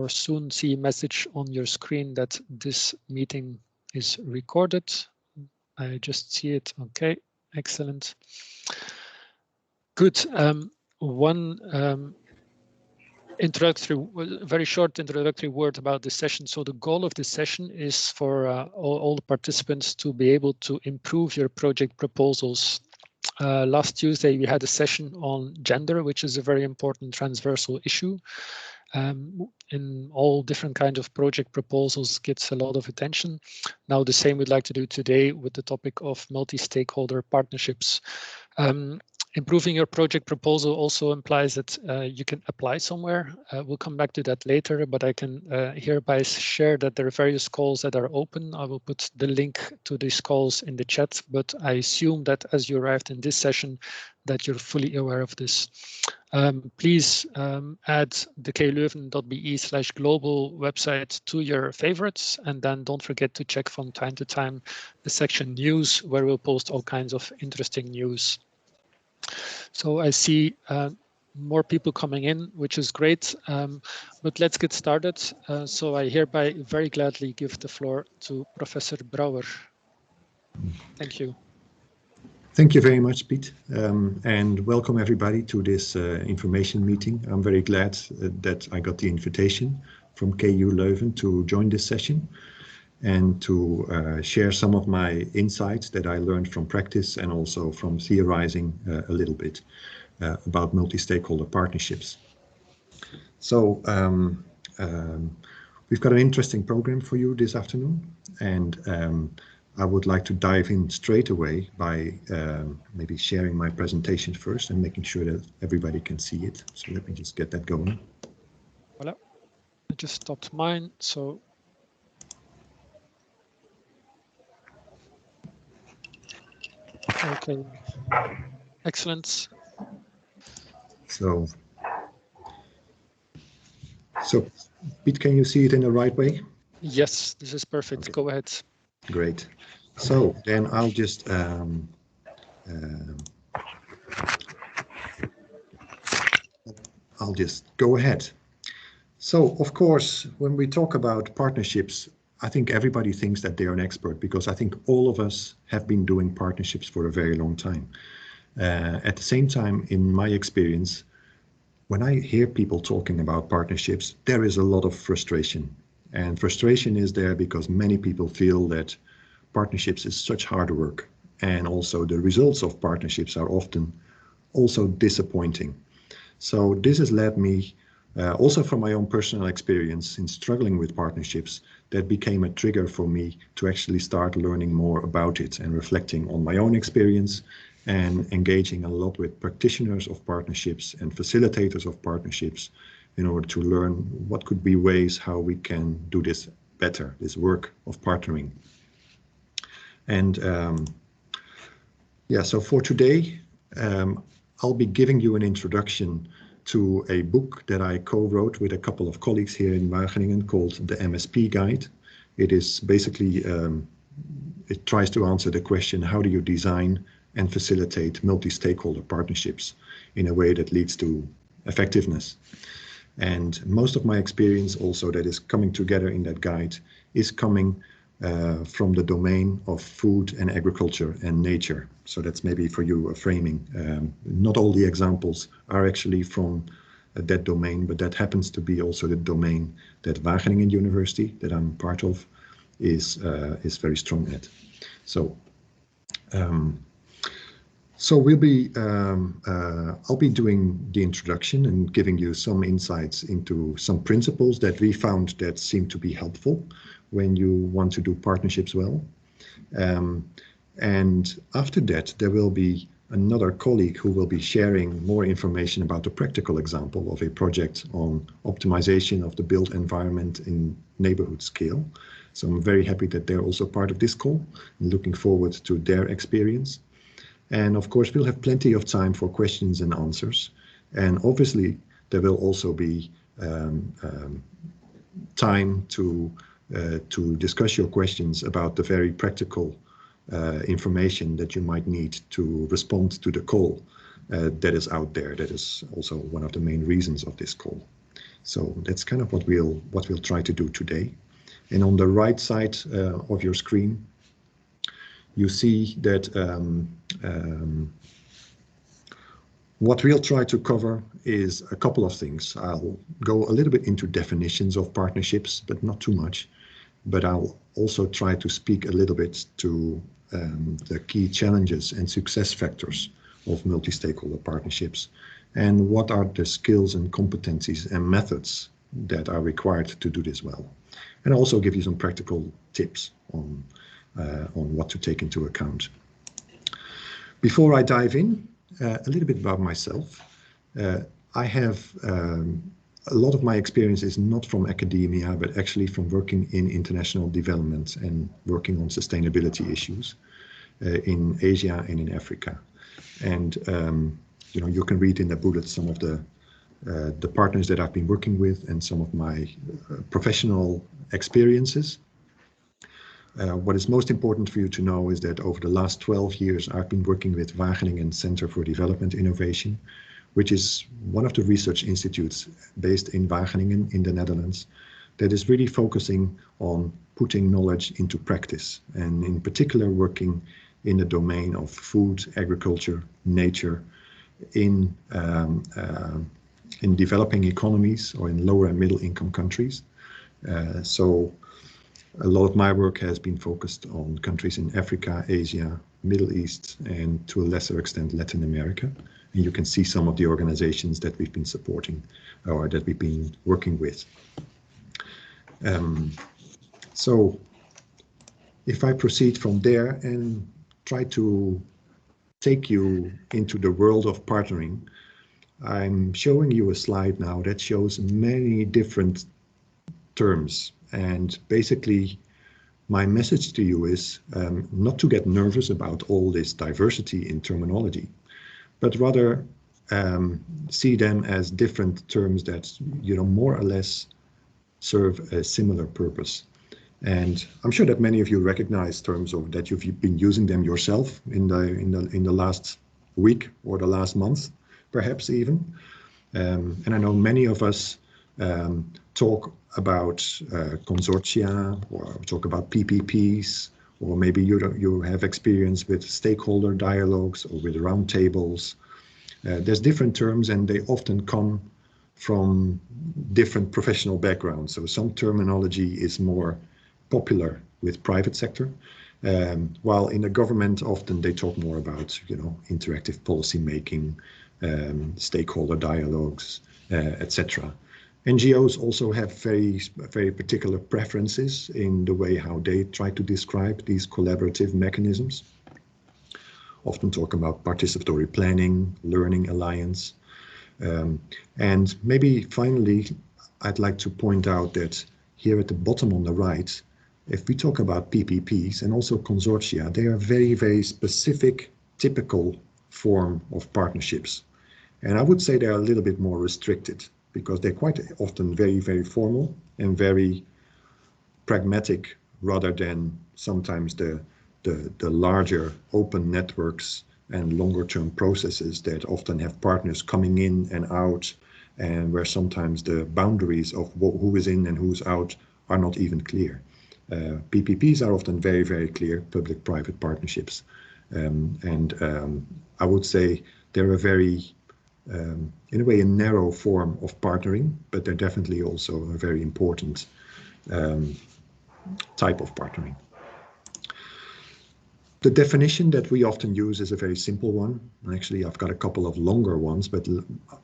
or soon see a message on your screen that this meeting is recorded. I just see it. Okay, excellent. Good. One very short introductory word about this session. So the goal of this session is for all the participants to be able to improve your project proposals. Last Tuesday, we had a session on gender, which is a very important transversal issue. In all different kinds of project proposals gets a lot of attention. Now the same we'd like to do today with the topic of multi-stakeholder partnerships. Improving your project proposal also implies that you can apply somewhere. We'll come back to that later, but I can hereby share that there are various calls that are open. I will put the link to these calls in the chat, but I assume that as you arrived in this session, that you're fully aware of this. Please add the kleuven.be/global website to your favorites, and then don't forget to check from time to time the section news, where we'll post all kinds of interesting news. So I see more people coming in, which is great, but let's get started. So I hereby very gladly give the floor to Professor Brouwer. Thank you. Thank you very much, Piet, and welcome everybody to this information meeting. I'm very glad that I got the invitation from KU Leuven to join this session and to share some of my insights that I learned from practice and also from theorizing a little bit about multi-stakeholder partnerships. So we've got an interesting program for you this afternoon, and I would like to dive in straight away by maybe sharing my presentation first and making sure that everybody can see it. So let me just get that going. Voilà. I just stopped mine, so okay, excellent. So Piet, can you see it in the right way? Yes, this is perfect. Okay. Go ahead. Great. So then I'll just go ahead. So of course, when we talk about partnerships, I think everybody thinks that they're an expert, because I think all of us have been doing partnerships for a very long time. At the same time, in my experience, when I hear people talking about partnerships, there is a lot of frustration. And frustration is there because many people feel that partnerships is such hard work, and also the results of partnerships are often also disappointing. So this has led me, also from my own personal experience in struggling with partnerships, that became a trigger for me to actually start learning more about it and reflecting on my own experience and engaging a lot with practitioners of partnerships and facilitators of partnerships in order to learn what could be ways how we can do this better, this work of partnering. And yeah, so for today, I'll be giving you an introduction to a book that I co-wrote with a couple of colleagues here in Wageningen called the MSP Guide. It is basically, it tries to answer the question, how do you design and facilitate multi-stakeholder partnerships in a way that leads to effectiveness? And most of my experience also that is coming together in that guide is coming from the domain of food and agriculture and nature. So that's maybe for you a framing. Not all the examples are actually from that domain, but that happens to be also the domain that Wageningen University, that I'm part of, is very strong at. So we'll be, I'll be doing the introduction and giving you some insights into some principles that we found that seem to be helpful when you want to do partnerships well. And after that, there will be another colleague who will be sharing more information about a practical example of a project on optimization of the built environment in neighborhood scale. So I'm very happy that they're also part of this call and looking forward to their experience. And of course, we'll have plenty of time for questions and answers. And obviously, there will also be time to discuss your questions about the very practical information that you might need to respond to the call that is out there. That is also one of the main reasons of this call. So that's kind of what we'll try to do today. And on the right side of your screen, you see that what we'll try to cover is a couple of things. I'll go a little bit into definitions of partnerships, but not too much. But I'll also try to speak a little bit to the key challenges and success factors of multi-stakeholder partnerships, and what are the skills and competencies and methods that are required to do this well. And I'll also give you some practical tips on what to take into account. Before I dive in, a little bit about myself. I have a lot of my experience is not from academia, but actually from working in international development and working on sustainability issues in Asia and in Africa. And you know, you can read in the bullet some of the partners that I've been working with and some of my professional experiences. What is most important for you to know is that over the last 12 years, I've been working with Wageningen Center for Development Innovation, which is one of the research institutes based in Wageningen in the Netherlands that is really focusing on putting knowledge into practice, and in particular working in the domain of food, agriculture, nature, in developing economies or in lower and middle income countries. So a lot of my work has been focused on countries in Africa, Asia, Middle East, and to a lesser extent Latin America. And you can see some of the organizations that we've been supporting or that we've been working with. So if I proceed from there and try to take you into the world of partnering, I'm showing you a slide now that shows many different terms. And basically, my message to you is not to get nervous about all this diversity in terminology, but rather see them as different terms that, you know, more or less serve a similar purpose. And I'm sure that many of you recognize terms of that you've been using them yourself in the last week or the last month, perhaps even. And I know many of us talk about consortia, or talk about PPPs, or maybe you have experience with stakeholder dialogues or with roundtables. There's different terms, and they often come from different professional backgrounds. So some terminology is more popular with private sector, while in the government often they talk more about, you know, interactive policy making, stakeholder dialogues, etc. NGOs also have very particular preferences in the way how they try to describe these collaborative mechanisms. Often talk about participatory planning, learning alliance. And maybe finally, I'd like to point out that here at the bottom on the right, if we talk about PPPs and also consortia, they are very specific, typical form of partnerships. And I would say they're a little bit more restricted, because they're quite often very formal and very pragmatic, rather than sometimes the larger open networks and longer term processes that often have partners coming in and out, and where sometimes the boundaries of who is in and who's out are not even clear. PPPs are often very clear, public-private partnerships. I would say they're a very in a way, a narrow form of partnering, but they're definitely also a very important type of partnering. The definition that we often use is a very simple one. Actually, I've got a couple of longer ones, but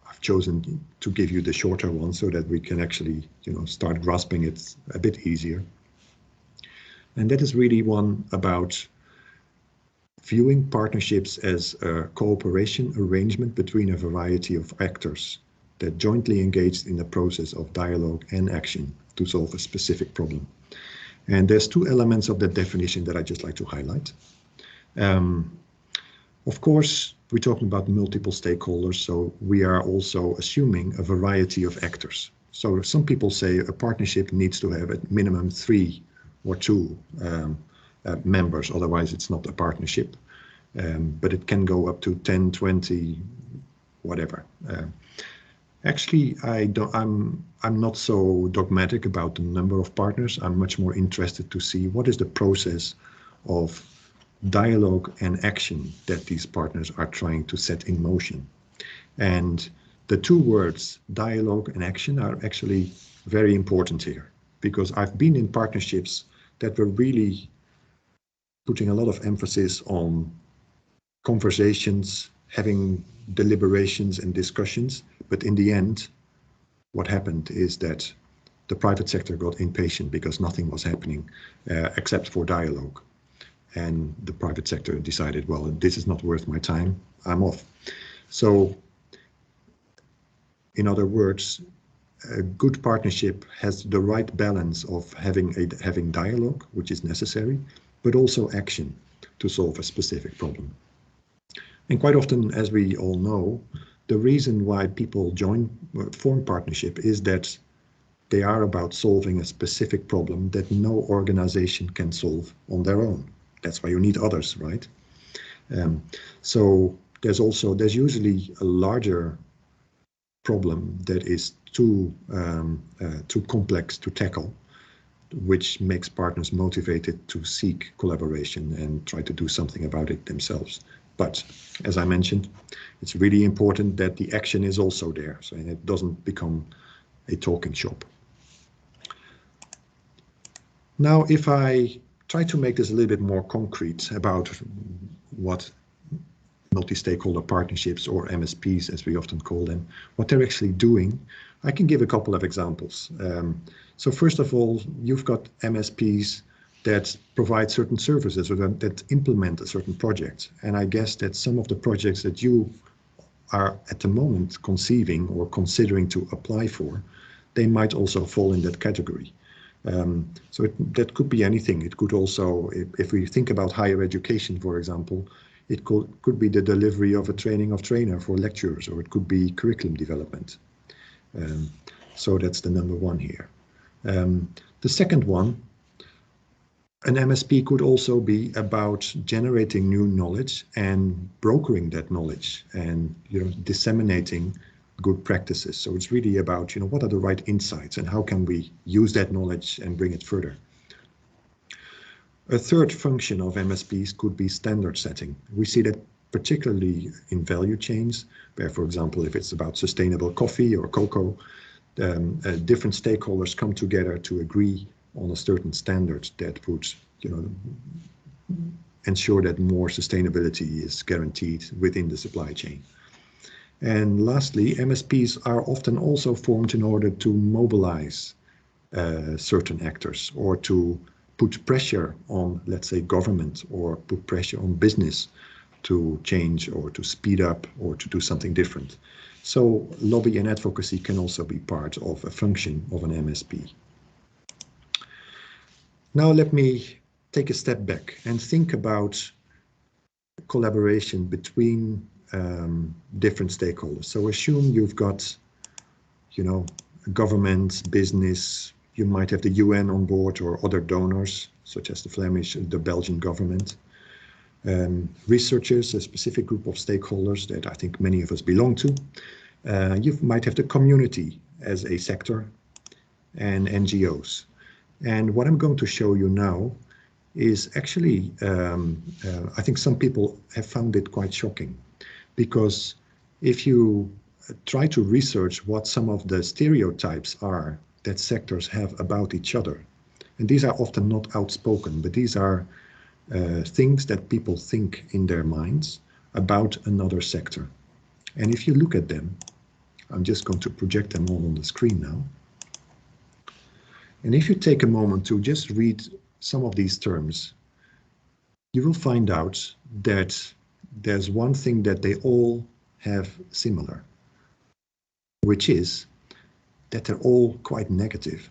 I've chosen to give you the shorter one so that we can actually, you know, start grasping it a bit easier. And that is really one about viewing partnerships as a cooperation arrangement between a variety of actors that jointly engaged in the process of dialogue and action to solve a specific problem. And there's two elements of that definition that I just like to highlight. Of course, we're talking about multiple stakeholders, so we are also assuming a variety of actors. So some people say a partnership needs to have at minimum 3 or 2 members, otherwise it's not a partnership, but it can go up to 10, 20, whatever. Actually, I'm not so dogmatic about the number of partners. I'm much more interested to see what is the process of dialogue and action that these partners are trying to set in motion. And the two words, dialogue and action, are actually very important here, because I've been in partnerships that were really putting a lot of emphasis on conversations, having deliberations and discussions, but in the end, what happened is that the private sector got impatient because nothing was happening except for dialogue. And the private sector decided, well, this is not worth my time, I'm off. So, in other words, a good partnership has the right balance of having dialogue, which is necessary, but also action to solve a specific problem. And quite often, as we all know, the reason why people form partnership is that they are about solving a specific problem that no organization can solve on their own. That's why you need others, right? So there's usually a larger problem that is too complex to tackle, which makes partners motivated to seek collaboration and try to do something about it themselves. But as I mentioned, it's really important that the action is also there, so it doesn't become a talking shop. Now, if I try to make this a little bit more concrete about what multi-stakeholder partnerships, or MSPs as we often call them, what they're actually doing, I can give a couple of examples. So first of all, you've got MSPs that provide certain services or that implement a certain project. And I guess that some of the projects that you are at the moment conceiving or considering to apply for, they might also fall in that category. That could be anything. It could also, if we think about higher education, for example, it could be the delivery of a training of trainer for lecturers, or it could be curriculum development. So that's the number one here. The second one, an MSP could also be about generating new knowledge and brokering that knowledge and disseminating good practices. So it's really about what are the right insights and how can we use that knowledge and bring it further. A third function of MSPs could be standard setting. We see that particularly in value chains, where, for example, if it's about sustainable coffee or cocoa, different stakeholders come together to agree on a certain standard that would, ensure that more sustainability is guaranteed within the supply chain. And lastly, MSPs are often also formed in order to mobilize certain actors, or to put pressure on, let's say, government, or put pressure on business to change or to speed up or to do something different. So lobby and advocacy can also be part of a function of an MSP. Now let me take a step back and think about collaboration between different stakeholders. So assume you've got, government, business, you might have the UN on board or other donors, such as the Flemish, the Belgian government, researchers, a specific group of stakeholders that I think many of us belong to. You might have the community as a sector, and NGOs. And what I'm going to show you now is actually, I think some people have found it quite shocking, because if you try to research what some of the stereotypes are that sectors have about each other, and these are often not outspoken, but these are things that people think in their minds about another sector. And if you look at them, I'm just going to project them all on the screen now. And if you take a moment to just read some of these terms, you will find out that there's one thing that they all have similar, which is that they're all quite negative.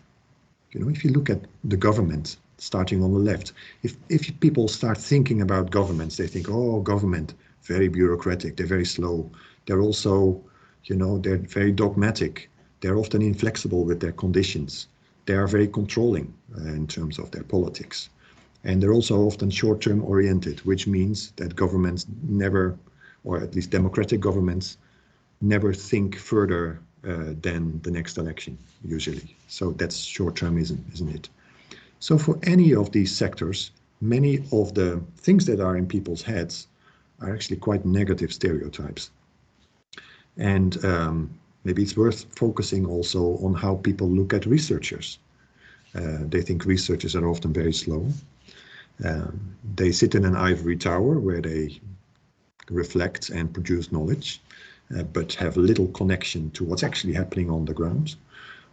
If you look at the government, starting on the left, if people start thinking about governments, they think, oh, government, very bureaucratic, they're very slow. They're also, they're very dogmatic. They're often inflexible with their conditions. They are very controlling in terms of their politics. And they're also often short-term oriented, which means that governments never, or at least democratic governments, never think further than the next election, usually. So that's short-termism, isn't it? So for any of these sectors, many of the things that are in people's heads are actually quite negative stereotypes. And maybe it's worth focusing also on how people look at researchers. They think researchers are often very slow. They sit in an ivory tower where they reflect and produce knowledge, but have little connection to what's actually happening on the ground.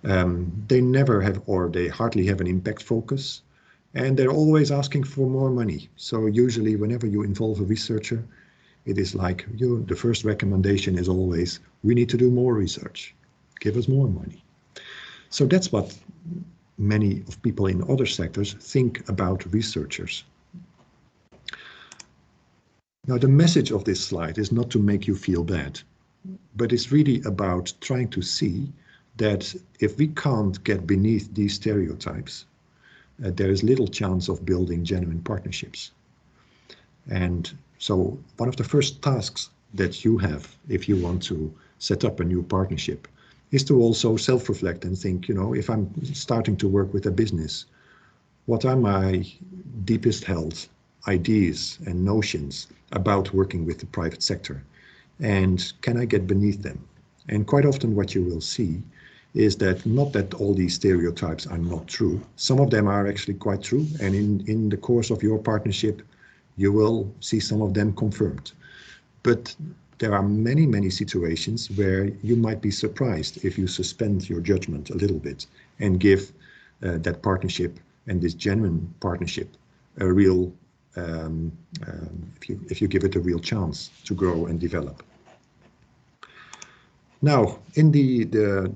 They never have, or they hardly have an impact focus, and they're always asking for more money. So usually whenever you involve a researcher, it is like the first recommendation is always, we need to do more research, give us more money. So that's what many of people in other sectors think about researchers. Now, the message of this slide is not to make you feel bad, but it's really about trying to see that if we can't get beneath these stereotypes, there is little chance of building genuine partnerships. And so one of the first tasks that you have if you want to set up a new partnership is to also self-reflect and think, if I'm starting to work with a business, what are my deepest held ideas and notions about working with the private sector? And can I get beneath them? And quite often what you will see is that not that all these stereotypes are not true. Some of them are actually quite true. And in the course of your partnership, you will see some of them confirmed. But there are many, many situations where you might be surprised if you suspend your judgment a little bit and give that partnership and this genuine partnership a real, if you give it a real chance to grow and develop. Now, in the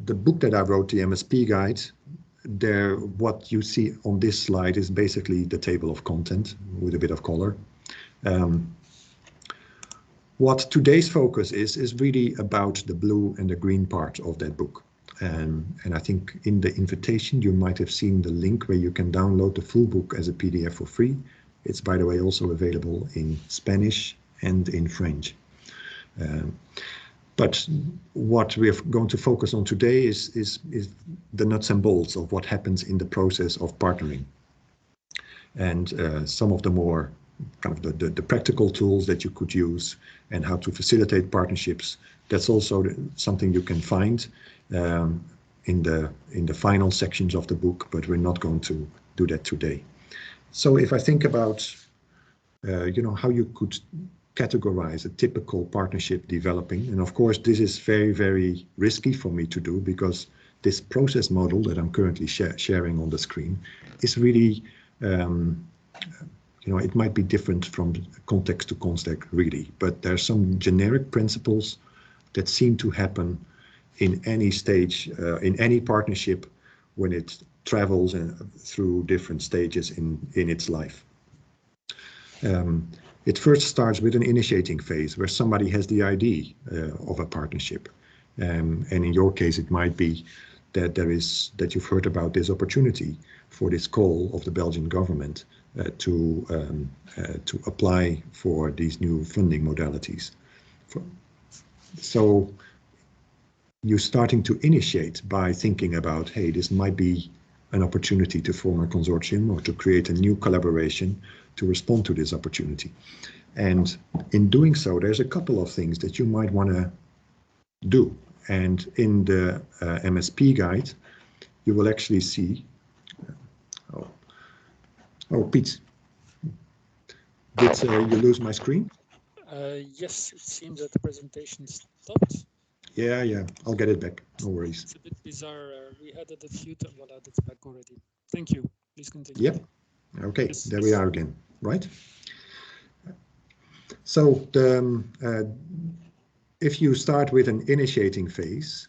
book that I wrote, the MSP Guide, what you see on this slide is basically the table of content with a bit of color. What today's focus is really about the blue and the green part of that book. And I think in the invitation, you might have seen the link where you can download the full book as a PDF for free. It's, by the way, also available in Spanish and in French. But what we're going to focus on today is the nuts and bolts of what happens in the process of partnering. And some of the more kind of the practical tools that you could use and how to facilitate partnerships. That's also something you can find in the final sections of the book, but we're not going to do that today. So if I think about how you could categorize a typical partnership developing, and of course this is very, very risky for me to do because this process model that I'm currently sharing on the screen is really it might be different from context to context really, but there are some generic principles that seem to happen in any stage, in any partnership when it travels through different stages in its life. It first starts with an initiating phase where somebody has the idea of a partnership. And in your case, it might be that you've heard about this opportunity for this call of the Belgian government to apply for these new funding modalities. So you're starting to initiate by thinking about, hey, this might be an opportunity to form a consortium or to create a new collaboration to respond to this opportunity. And in doing so, there's a couple of things that you might want to do. And in the MSP guide, you will actually see, oh, Piet, did you lose my screen? Yes, it seems that the presentation stopped. Yeah, I'll get it back, no worries. It's a bit bizarre. We had it a few times, voilà, it's back already. Thank you, please continue. Yep, okay, yes. There we are again, right? So if you start with an initiating phase,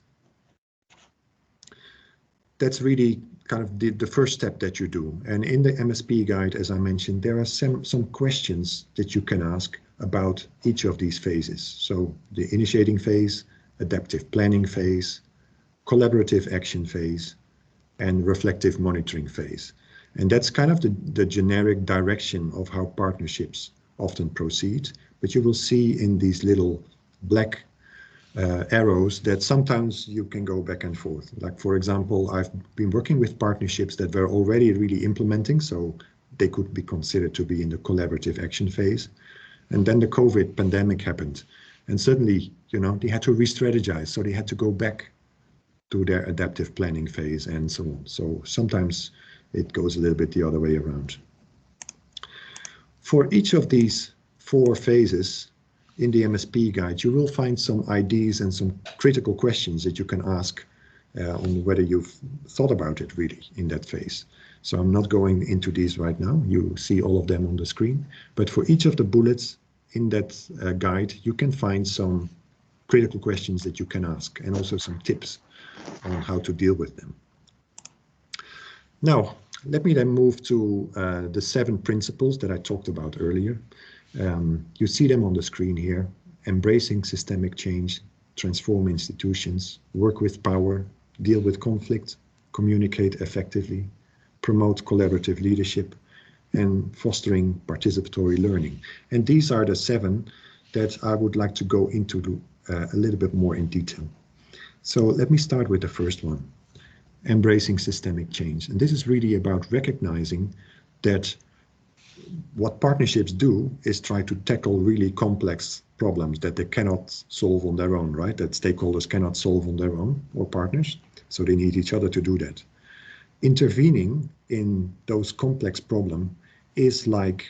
that's really kind of the first step that you do. And in the MSP guide, as I mentioned, there are some questions that you can ask about each of these phases. So the initiating phase, adaptive planning phase, collaborative action phase, and reflective monitoring phase. And that's kind of the generic direction of how partnerships often proceed. But you will see in these little black arrows that sometimes you can go back and forth. Like, for example, I've been working with partnerships that were already really implementing, so they could be considered to be in the collaborative action phase. And then the COVID pandemic happened. And suddenly, you know, they had to re-strategize. So they had to go back to their adaptive planning phase and so on. So sometimes it goes a little bit the other way around. For each of these 4 phases in the MSP guide, you will find some ideas and some critical questions that you can ask on whether you've thought about it really in that phase. So I'm not going into these right now. You see all of them on the screen. But for each of the bullets in that guide, you can find some critical questions that you can ask and also some tips on how to deal with them. Now, let me then move to the 7 principles that I talked about earlier. You see them on the screen here: embracing systemic change, transform institutions, work with power, deal with conflict, communicate effectively, promote collaborative leadership, and fostering participatory learning. And these are the 7 that I would like to go into a little bit more in detail. So let me start with the first one, embracing systemic change. And this is really about recognizing that what partnerships do is try to tackle really complex problems that they cannot solve on their own, right? That stakeholders cannot solve on their own, or partners. So they need each other to do that. Intervening in those complex problems is like,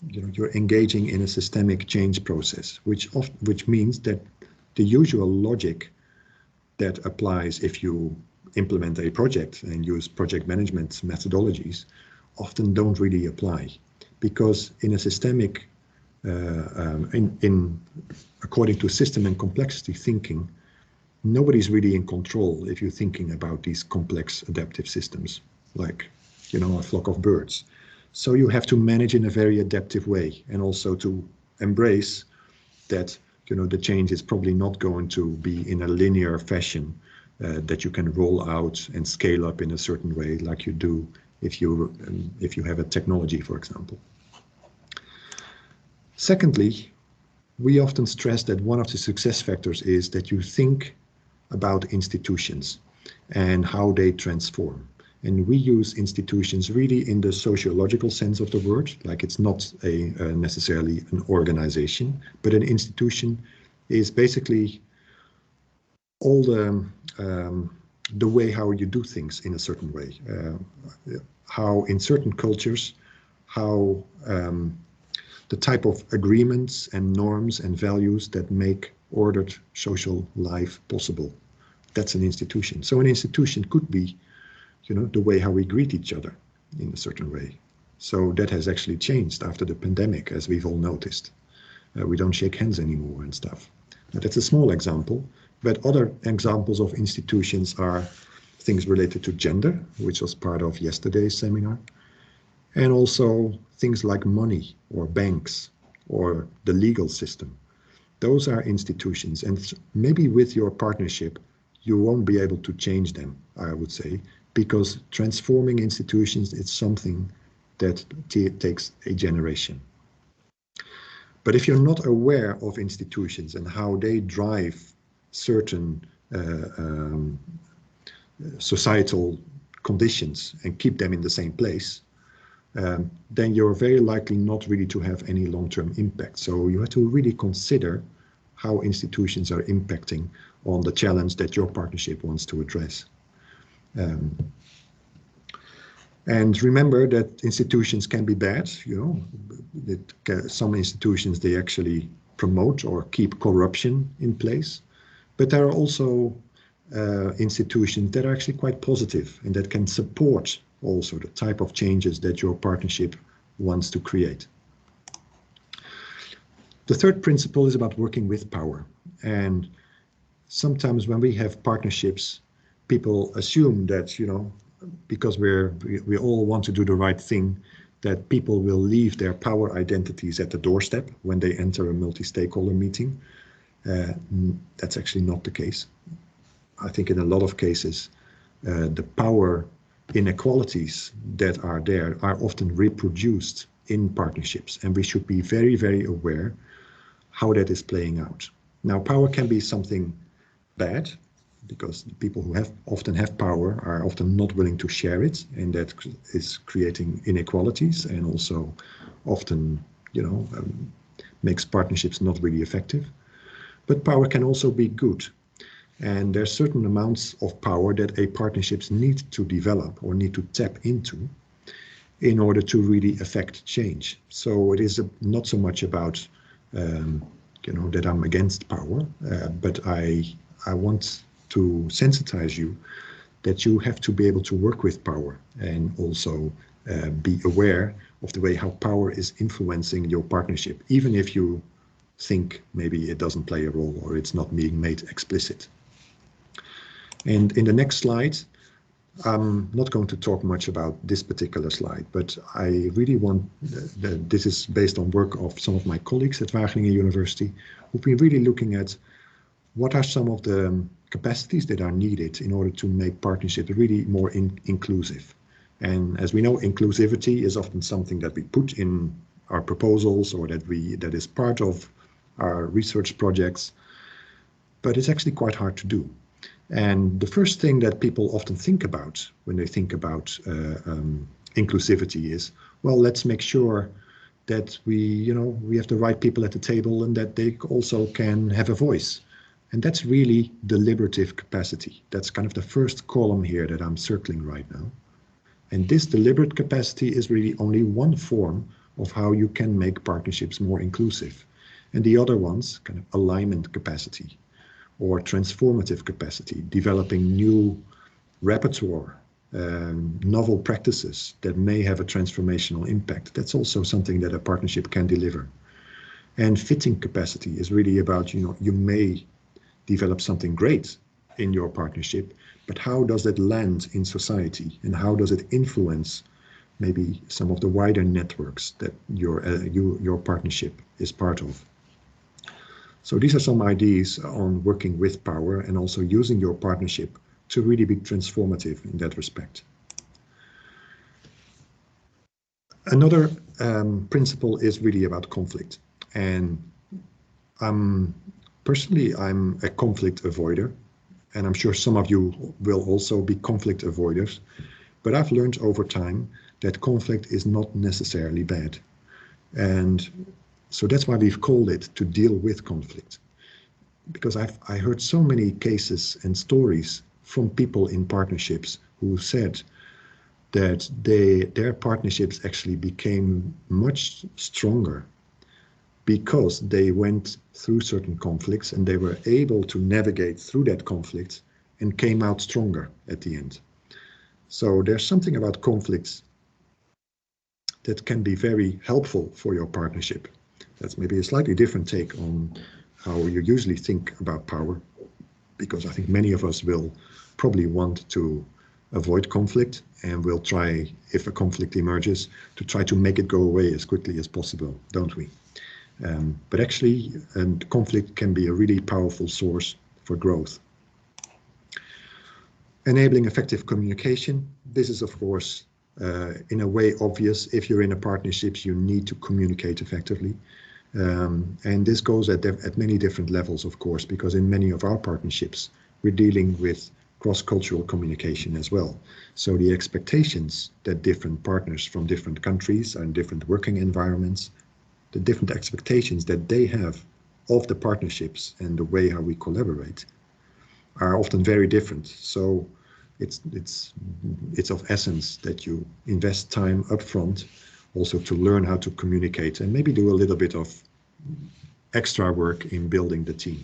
you know, you're engaging in a systemic change process, which means that the usual logic that applies if you implement a project and use project management methodologies often don't really apply, because in a systemic, according to system and complexity thinking, nobody's really in control if you're thinking about these complex adaptive systems, like, you know, a flock of birds. So you have to manage in a very adaptive way, and also to embrace that, you know, the change is probably not going to be in a linear fashion that you can roll out and scale up in a certain way, like you do if you have a technology, for example. Secondly, we often stress that one of the success factors is that you think about institutions and how they transform. And we use institutions really in the sociological sense of the word, like it's not necessarily an organization, but an institution is basically all the way how you do things in a certain way, how in certain cultures, how the type of agreements and norms and values that make ordered social life possible. That's an institution. So an institution could be, you know, the way how we greet each other in a certain way. So that has actually changed after the pandemic, as we've all noticed. We don't shake hands anymore and stuff. Now, that's a small example, but other examples of institutions are things related to gender, which was part of yesterday's seminar, and also things like money or banks or the legal system. Those are institutions, and maybe with your partnership, you won't be able to change them, I would say, because transforming institutions is something that takes a generation. But if you're not aware of institutions and how they drive certain societal conditions and keep them in the same place, then you're very likely not really to have any long-term impact. So you have to really consider how institutions are impacting on the challenge that your partnership wants to address. And remember that institutions can be bad, you know, some institutions, they actually promote or keep corruption in place, but there are also institutions that are actually quite positive and that can support also the type of changes that your partnership wants to create. The third principle is about working with power. And sometimes when we have partnerships, people assume that, you know, because we all want to do the right thing, that people will leave their power identities at the doorstep when they enter a multi-stakeholder meeting. That's actually not the case. I think in a lot of cases, the power inequalities that are there are often reproduced in partnerships, and we should be very, very aware how that is playing out. Now, power can be something bad, because the people who often have power are often not willing to share it, and that is creating inequalities and also often, makes partnerships not really effective. But power can also be good, and there are certain amounts of power that a partnerships need to develop or need to tap into in order to really affect change. So it is not so much about that I'm against power, but I want to sensitize you that you have to be able to work with power and also be aware of the way how power is influencing your partnership, even if you think maybe it doesn't play a role or it's not being made explicit. And in the next slide, I'm not going to talk much about this particular slide, but I really want, this is based on work of some of my colleagues at Wageningen University, who've been really looking at what are some of the capacities that are needed in order to make partnerships really more inclusive. And as we know, inclusivity is often something that we put in our proposals or that is part of our research projects, but it's actually quite hard to do. And the first thing that people often think about when they think about inclusivity is, well, let's make sure that we have the right people at the table and that they also can have a voice. And that's really deliberative capacity. That's kind of the first column here that I'm circling right now. And this deliberate capacity is really only one form of how you can make partnerships more inclusive. And the other ones, kind of alignment capacity or transformative capacity, developing new repertoire, novel practices that may have a transformational impact. That's also something that a partnership can deliver. And fitting capacity is really about, you may develop something great in your partnership, but how does that land in society and how does it influence maybe some of the wider networks that your partnership is part of? So these are some ideas on working with power and also using your partnership to really be transformative in that respect. Another principle is really about conflict. And personally, I'm a conflict avoider, and I'm sure some of you will also be conflict avoiders. But I've learned over time that conflict is not necessarily bad. And so that's why we've called it to deal with conflict. Because I heard so many cases and stories from people in partnerships who said that their partnerships actually became much stronger because they went through certain conflicts and they were able to navigate through that conflict and came out stronger at the end. So there's something about conflicts that can be very helpful for your partnership. That's maybe a slightly different take on how you usually think about power, because I think many of us will probably want to avoid conflict and will try, if a conflict emerges, to try to make it go away as quickly as possible, don't we? But actually, conflict can be a really powerful source for growth. Enabling effective communication. This is, of course, in a way obvious. If you're in a partnership, you need to communicate effectively. And this goes at many different levels, of course, because in many of our partnerships, we're dealing with cross-cultural communication as well. So the expectations that different partners from different countries and different working environments, the different expectations that they have of the partnerships and the way how we collaborate are often very different. So it's of essence that you invest time upfront also to learn how to communicate and maybe do a little bit of extra work in building the team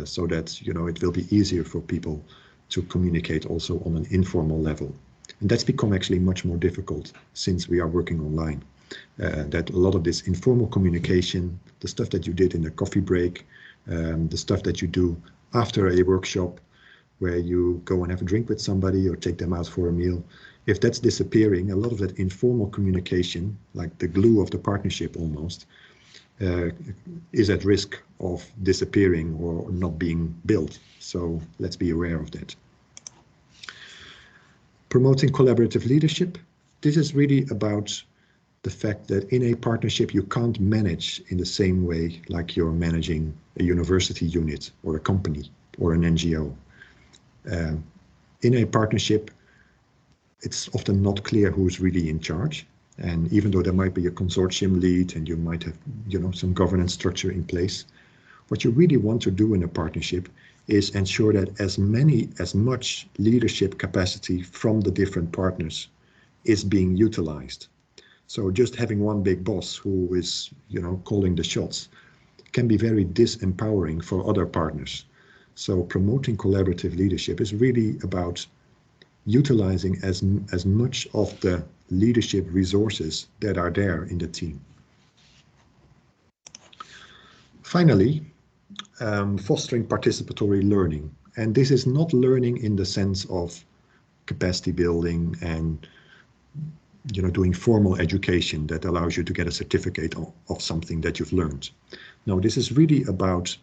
so that it will be easier for people to communicate also on an informal level. And that's become actually much more difficult since we are working online. That a lot of this informal communication, the stuff that you did in the coffee break, the stuff that you do after a workshop where you go and have a drink with somebody or take them out for a meal, if that's disappearing, a lot of that informal communication, like the glue of the partnership almost, is at risk of disappearing or not being built. So let's be aware of that. Promoting collaborative leadership. This is really about the fact that in a partnership you can't manage in the same way like you're managing a university unit or a company or an NGO. In a partnership, it's often not clear who's really in charge. And even though there might be a consortium lead and you might have, some governance structure in place, what you really want to do in a partnership is ensure that as much leadership capacity from the different partners is being utilized. So just having one big boss who is, calling the shots can be very disempowering for other partners. So promoting collaborative leadership is really about utilizing as much of the leadership resources that are there in the team. Finally, fostering participatory learning. And this is not learning in the sense of capacity building and doing formal education that allows you to get a certificate of something that you've learned. No, this is really about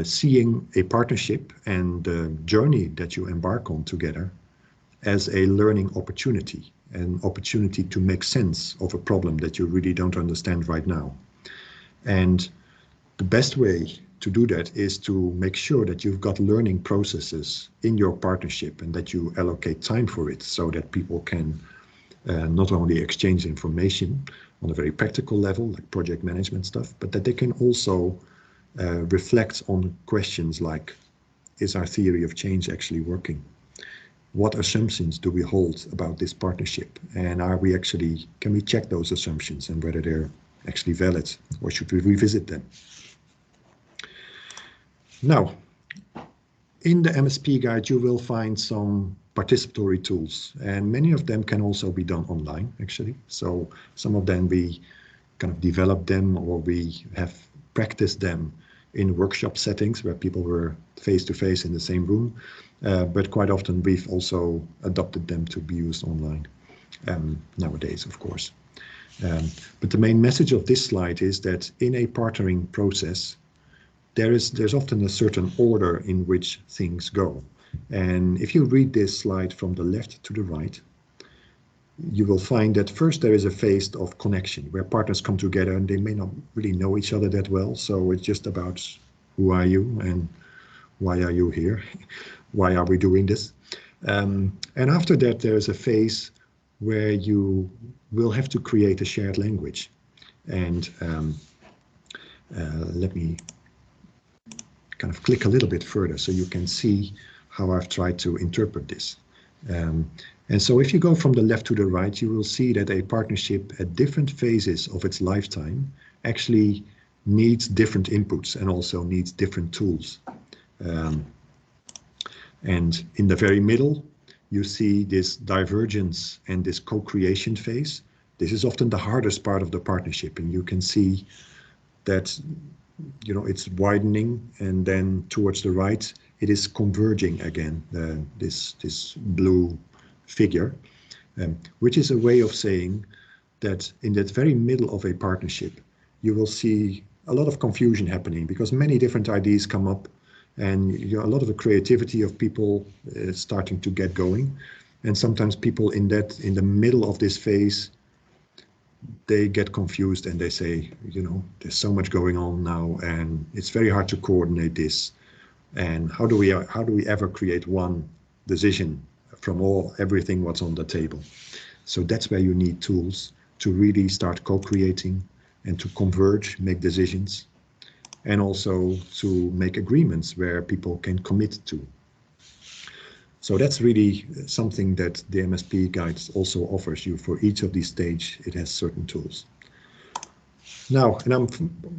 seeing a partnership and the journey that you embark on together as a learning opportunity, an opportunity to make sense of a problem that you really don't understand right now. And the best way to do that is to make sure that you've got learning processes in your partnership and that you allocate time for it so that people can not only exchange information on a very practical level, like project management stuff, but that they can also reflect on questions like, is our theory of change actually working? What assumptions do we hold about this partnership? And can we check those assumptions and whether they're actually valid, or should we revisit them? Now, in the MSP guide, you will find some participatory tools, and many of them can also be done online, actually. So some of them we kind of developed them, or we have practiced them in workshop settings where people were face-to-face in the same room. But quite often we've also adopted them to be used online nowadays, of course. But the main message of this slide is that in a partnering process, there's often a certain order in which things go. And if you read this slide from the left to the right, you will find that first there is a phase of connection where partners come together and they may not really know each other that well. So it's just about who are you and why are you here? Why are we doing this? And after that, there's a phase where you will have to create a shared language. And let me kind of click a little bit further so you can see how I've tried to interpret this. And so if you go from the left to the right, you will see that a partnership at different phases of its lifetime actually needs different inputs and also needs different tools. And in the very middle, you see this divergence and this co-creation phase. This is often the hardest part of the partnership, and you can see that it's widening, and then towards the right, it is converging again, this blue figure, which is a way of saying that in that very middle of a partnership, you will see a lot of confusion happening because many different ideas come up, and a lot of the creativity of people is starting to get going. And sometimes people in the middle of this phase, they get confused and they say, there's so much going on now and it's very hard to coordinate this. And how do we ever create one decision from everything what's on the table? So that's where you need tools to really start co-creating and to converge, make decisions, and also to make agreements where people can commit to. So that's really something that the MSP guide also offers you. For each of these stages, it has certain tools. Now, and I'm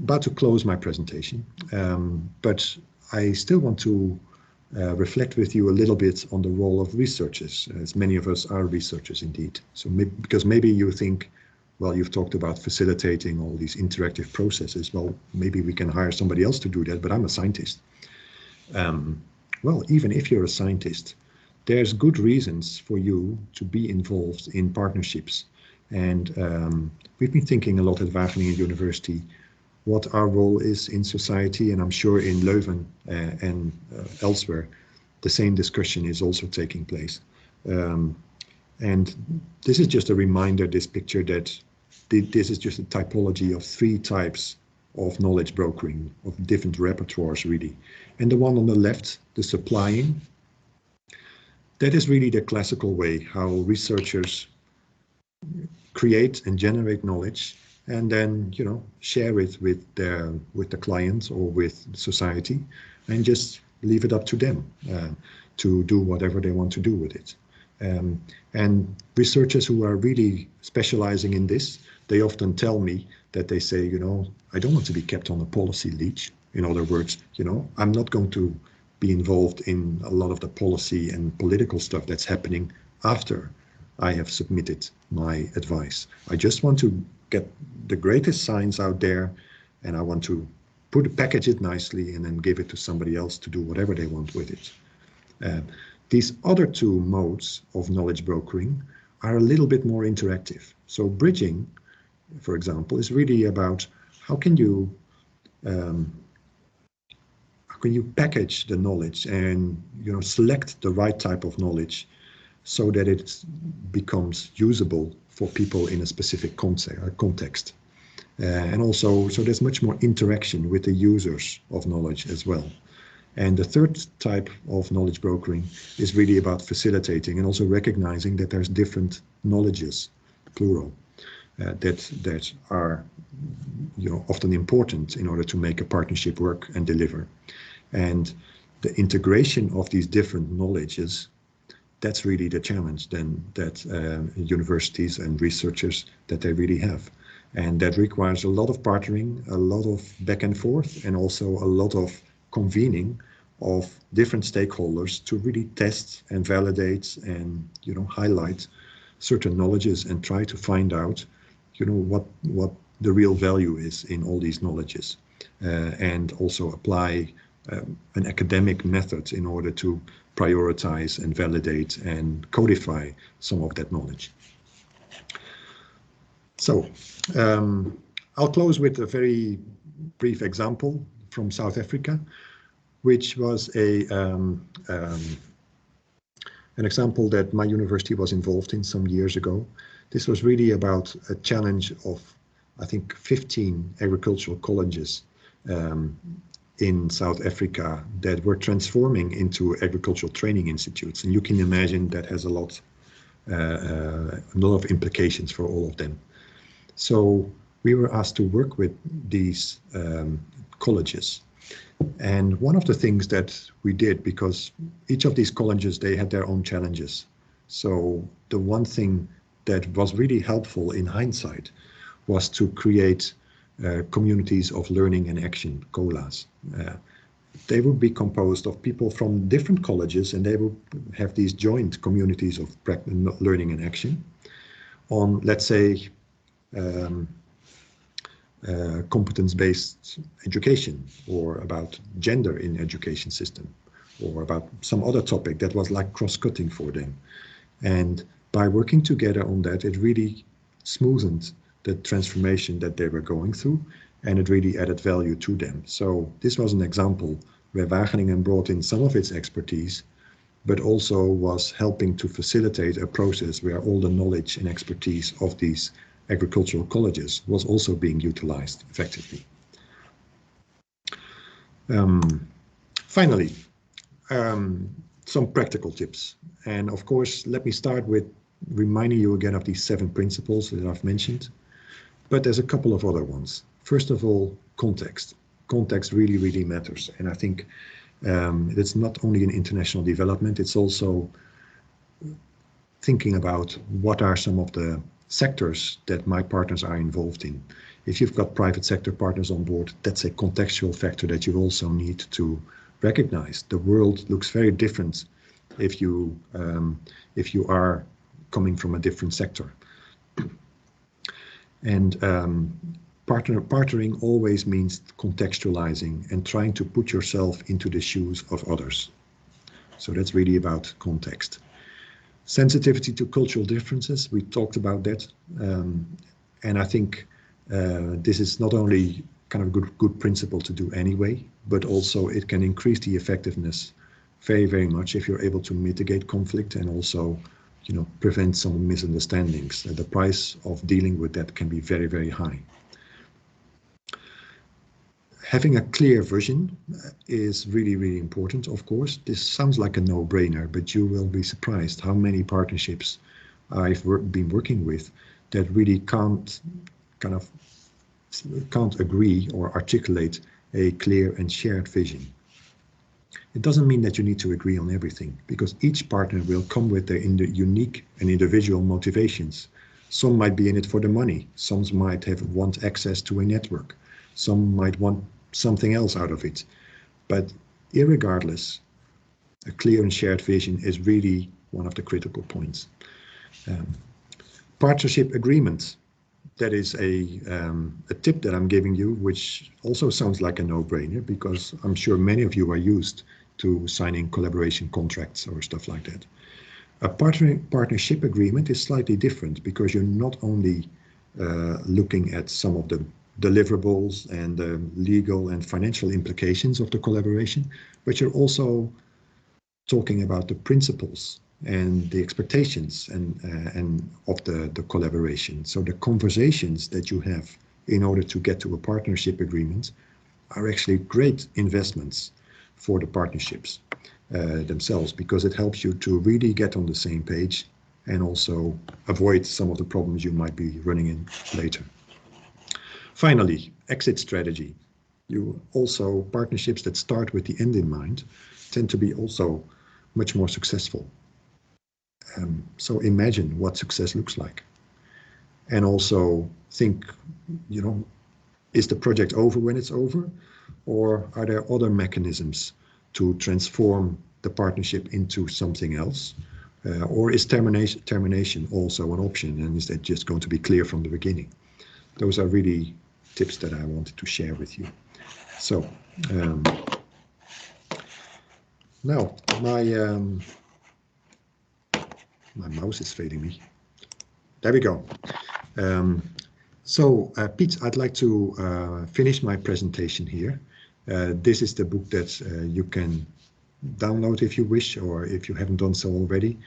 about to close my presentation, but I still want to reflect with you a little bit on the role of researchers, as many of us are researchers indeed. So because maybe you think, well, you've talked about facilitating all these interactive processes. Well, maybe we can hire somebody else to do that, but I'm a scientist. Well, even if you're a scientist, there's good reasons for you to be involved in partnerships. And we've been thinking a lot at Wageningen University what our role is in society, and I'm sure in Leuven and elsewhere, the same discussion is also taking place. And this is just a reminder, this picture, that this is just a typology of 3 types of knowledge brokering, of different repertoires really. And the one on the left, the supplying, that is really the classical way how researchers create and generate knowledge and then, you know, share it with the clients or with society, and just leave it up to them to do whatever they want to do with it. And researchers who are really specializing in this, they often tell me that they say, you know, I don't want to be kept on a policy leash. In other words, you know, I'm not going to be involved in a lot of the policy and political stuff that's happening after I have submitted my advice. I just want to get the greatest science out there, and I want to package it nicely and then give it to somebody else to do whatever they want with it. These other 2 modes of knowledge brokering are a little bit more interactive. So bridging, for example, is really about how can you package the knowledge and, you know, select the right type of knowledge so that it becomes usable for people in a specific context. And also, so there's much more interaction with the users of knowledge as well. And the 3rd type of knowledge brokering is really about facilitating and also recognizing that there's different knowledges, plural, that are, you know, often important in order to make a partnership work and deliver. And the integration of these different knowledges, that's really the challenge then that universities and researchers, that they really have. And that requires a lot of partnering, a lot of back and forth, and also a lot of convening of different stakeholders to really test and validate and, you know, highlight certain knowledges and try to find out, you know, what the real value is in all these knowledges, and also apply an academic method in order to prioritize and validate and codify some of that knowledge. So I'll close with a very brief example from South Africa, which was an example that my university was involved in some years ago. This was really about a challenge of, I think, 15 agricultural colleges in South Africa that were transforming into agricultural training institutes. And you can imagine that has a lot of implications for all of them. So we were asked to work with these colleges. And one of the things that we did, because each of these colleges, they had their own challenges. So the one thing that was really helpful in hindsight was to create communities of learning and action, COLAs. They would be composed of people from different colleges, and they would have these joint communities of learning and action on, let's say, competence-based education, or about gender in education system, or about some other topic that was like cross-cutting for them. And by working together on that, it really smoothened the transformation that they were going through, and it really added value to them. So this was an example where Wageningen brought in some of its expertise, but also was helping to facilitate a process where all the knowledge and expertise of these agricultural colleges was also being utilized effectively. Finally, some practical tips. And of course, let me start with reminding you again of these 7 principles that I've mentioned, but there's a couple of other ones. First of all, context. Context really, really matters. And I think it's not only in international development, it's also thinking about what are some of the sectors that my partners are involved in. If you've got private sector partners on board, that's a contextual factor that you also need to recognize. The world looks very different if you are coming from a different sector. And partnering always means contextualizing and trying to put yourself into the shoes of others. So that's really about context. Sensitivity to cultural differences, we talked about that. And I think this is not only kind of a good principle to do anyway, but also it can increase the effectiveness very, very much if you're able to mitigate conflict and also, prevent some misunderstandings. The price of dealing with that can be very, very high. Having a clear vision is really, really important, of course. This sounds like a no-brainer, but you will be surprised how many partnerships I've been working with that really can't agree or articulate a clear and shared vision. It doesn't mean that you need to agree on everything, because each partner will come with their unique and individual motivations. Some might be in it for the money, some might want access to a network, some might want something else out of it. But irregardless, a clear and shared vision is really one of the critical points. Partnership agreement. That is a tip that I'm giving you, which also sounds like a no-brainer, because I'm sure many of you are used to signing collaboration contracts or stuff like that. A partnership agreement is slightly different, because you're not only looking at some of the deliverables and the legal and financial implications of the collaboration, but you're also talking about the principles and the expectations and of the collaboration. So the conversations that you have in order to get to a partnership agreement are actually great investments for the partnerships themselves, because it helps you to really get on the same page and also avoid some of the problems you might be running in later. Finally, exit strategy. Partnerships that start with the end in mind tend to be also much more successful. So imagine what success looks like. And also think, is the project over when it's over? Or are there other mechanisms to transform the partnership into something else? Or is termination also an option? And is that just going to be clear from the beginning? Those are really tips that I wanted to share with you. So now my mouse is failing me. There we go. Pete, I'd like to finish my presentation here. This is the book that you can download if you wish, or if you haven't done so already.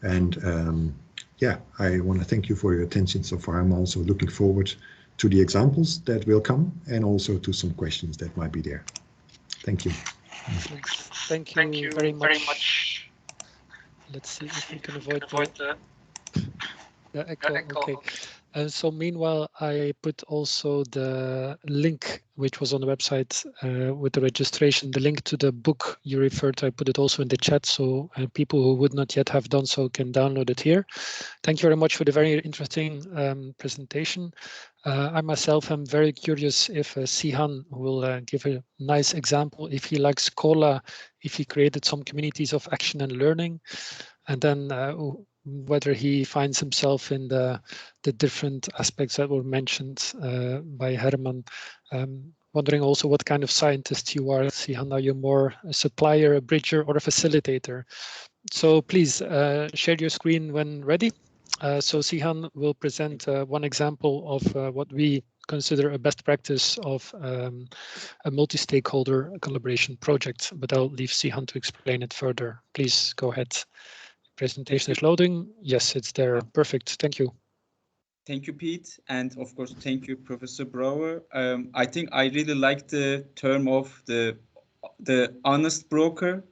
And yeah, I want to thank you for your attention so far. I'm also looking forward to the examples that will come, and also to some questions that might be there. Thank you. Thank you very much. Let's see if we can avoid the echo. Okay. So meanwhile, I put also the link, which was on the website with the registration, the link to the book you referred to. I put it also in the chat, so people who would not yet have done so can download it here. Thank you very much for the very interesting presentation. I myself am very curious if Sihan will give a nice example, if he likes Cola, if he created some communities of action and learning, and then whether he finds himself in the different aspects that were mentioned by Herman. Wondering also what kind of scientist you are, Sihan. Are you more a supplier, a bridger, or a facilitator? So please share your screen when ready. So Sihan will present one example of what we consider a best practice of a multi-stakeholder collaboration project, but I'll leave Sihan to explain it further. Please go ahead. Presentation is loading. Yes, it's there. Perfect. Thank you. Thank you, Pete. And of course, thank you, Professor Brouwer. I think I really like the term of the honest broker.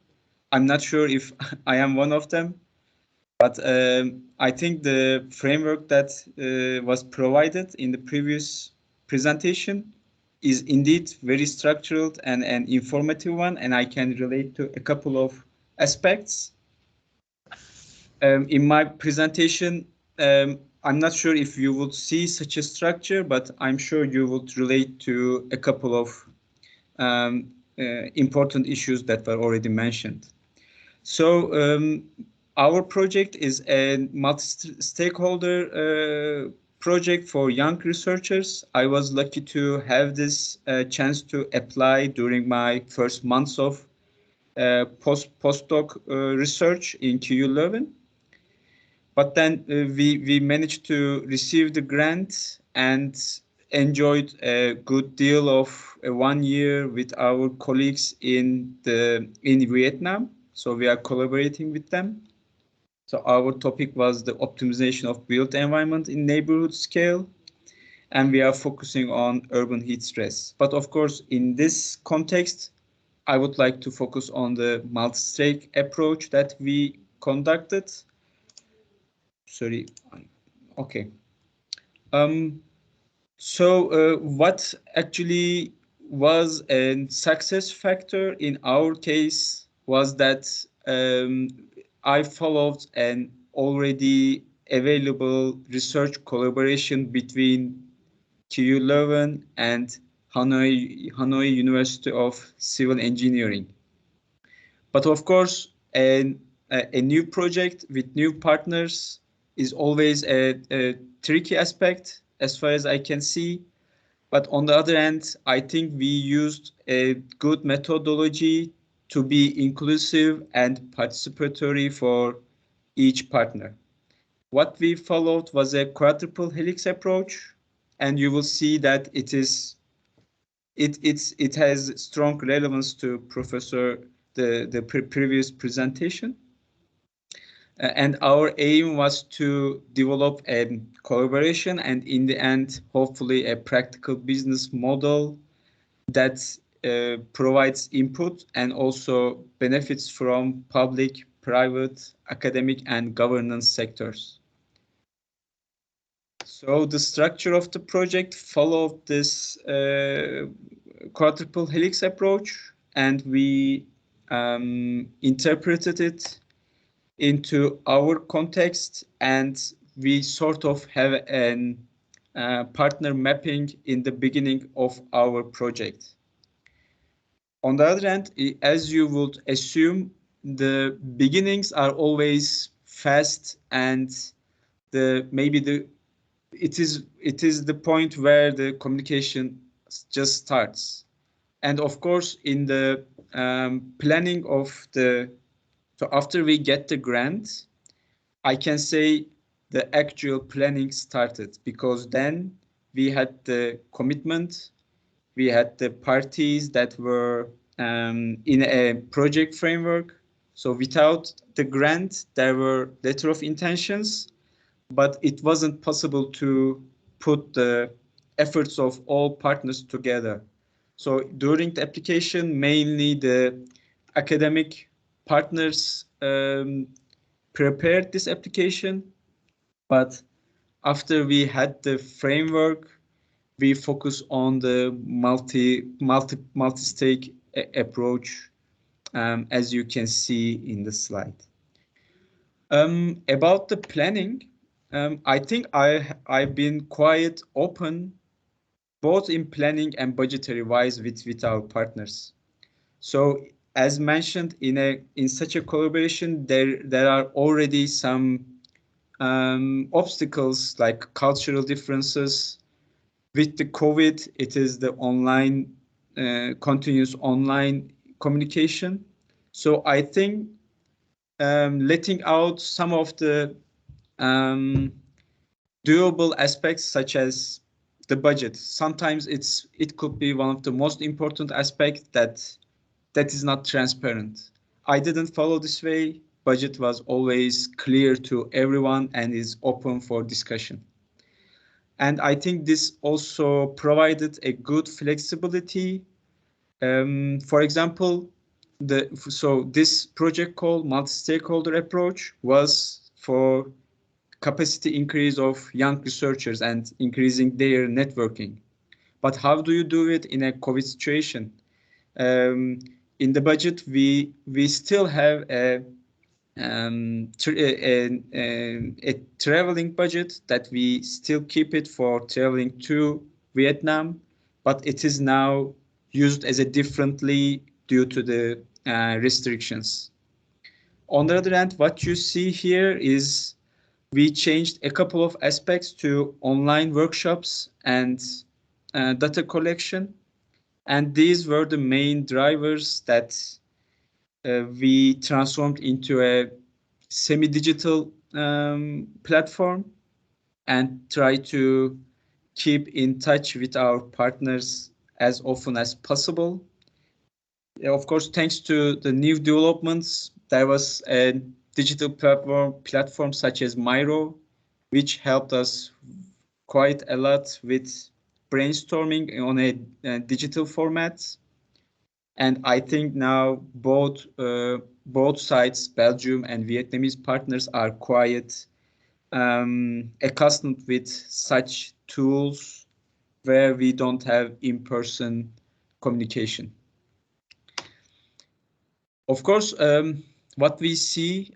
I'm not sure if I am one of them, but I think the framework that was provided in the previous presentation is indeed very structured and an informative one, and I can relate to a couple of aspects. In my presentation, I'm not sure if you would see such a structure, but I'm sure you would relate to a couple of important issues that were already mentioned. So our project is a multi-stakeholder project for young researchers. I was lucky to have this chance to apply during my first months of postdoc research in KU Leuven. But then we managed to receive the grant and enjoyed a good deal of 1 year with our colleagues in Vietnam. So we are collaborating with them. So our topic was the optimization of built environment in neighborhood scale, and we are focusing on urban heat stress. But of course, in this context, I would like to focus on the multi-stake approach that we conducted. Sorry, okay. So what actually was a success factor in our case was that I followed an already available research collaboration between TU Leuven and Hanoi University of Civil Engineering. But of course, a new project with new partners is always a tricky aspect as far as I can see. But on the other hand, I think we used a good methodology to be inclusive and participatory for each partner. What we followed was a quadruple helix approach, and you will see that it has strong relevance to the previous presentation. And our aim was to develop a collaboration and in the end, hopefully a practical business model that provides input and also benefits from public, private, academic, and governance sectors. So the structure of the project followed this quadruple helix approach, and we interpreted it into our context, and we sort of have an partner mapping in the beginning of our project. On the other hand, as you would assume, the beginnings are always fast, and it is the point where the communication just starts. And of course, in the planning of so after we get the grant, I can say the actual planning started, because then we had the commitment, we had the parties that were in a project framework. So without the grant, there were letter of intentions, but it wasn't possible to put the efforts of all partners together. So during the application, mainly the academic partners prepared this application, but after we had the framework, we focus on the multi-stake approach, as you can see in the slide. About the planning, I think I've been quite open, both in planning and budgetary wise with our partners. So as mentioned, in such a collaboration, there are already some obstacles like cultural differences. With the COVID, it is the online, continuous online communication. So I think letting out some of the doable aspects, such as the budget. Sometimes it could be one of the most important aspects that is not transparent. I didn't follow this way. Budget was always clear to everyone and is open for discussion. And I think this also provided a good flexibility. For example, this project called multi-stakeholder approach was for capacity increase of young researchers and increasing their networking. But how do you do it in a COVID situation? In the budget, we still have a traveling budget that we still keep it for traveling to Vietnam, but it is now used as a differently due to the restrictions. On the other hand, what you see here is we changed a couple of aspects to online workshops and data collection. And these were the main drivers that we transformed into a semi-digital platform and try to keep in touch with our partners as often as possible. Of course, thanks to the new developments, there was a digital platforms such as Miro, which helped us quite a lot with brainstorming on a digital format. And I think now both sides, Belgium and Vietnamese partners, are quite accustomed with such tools where we don't have in-person communication. Of course, what we see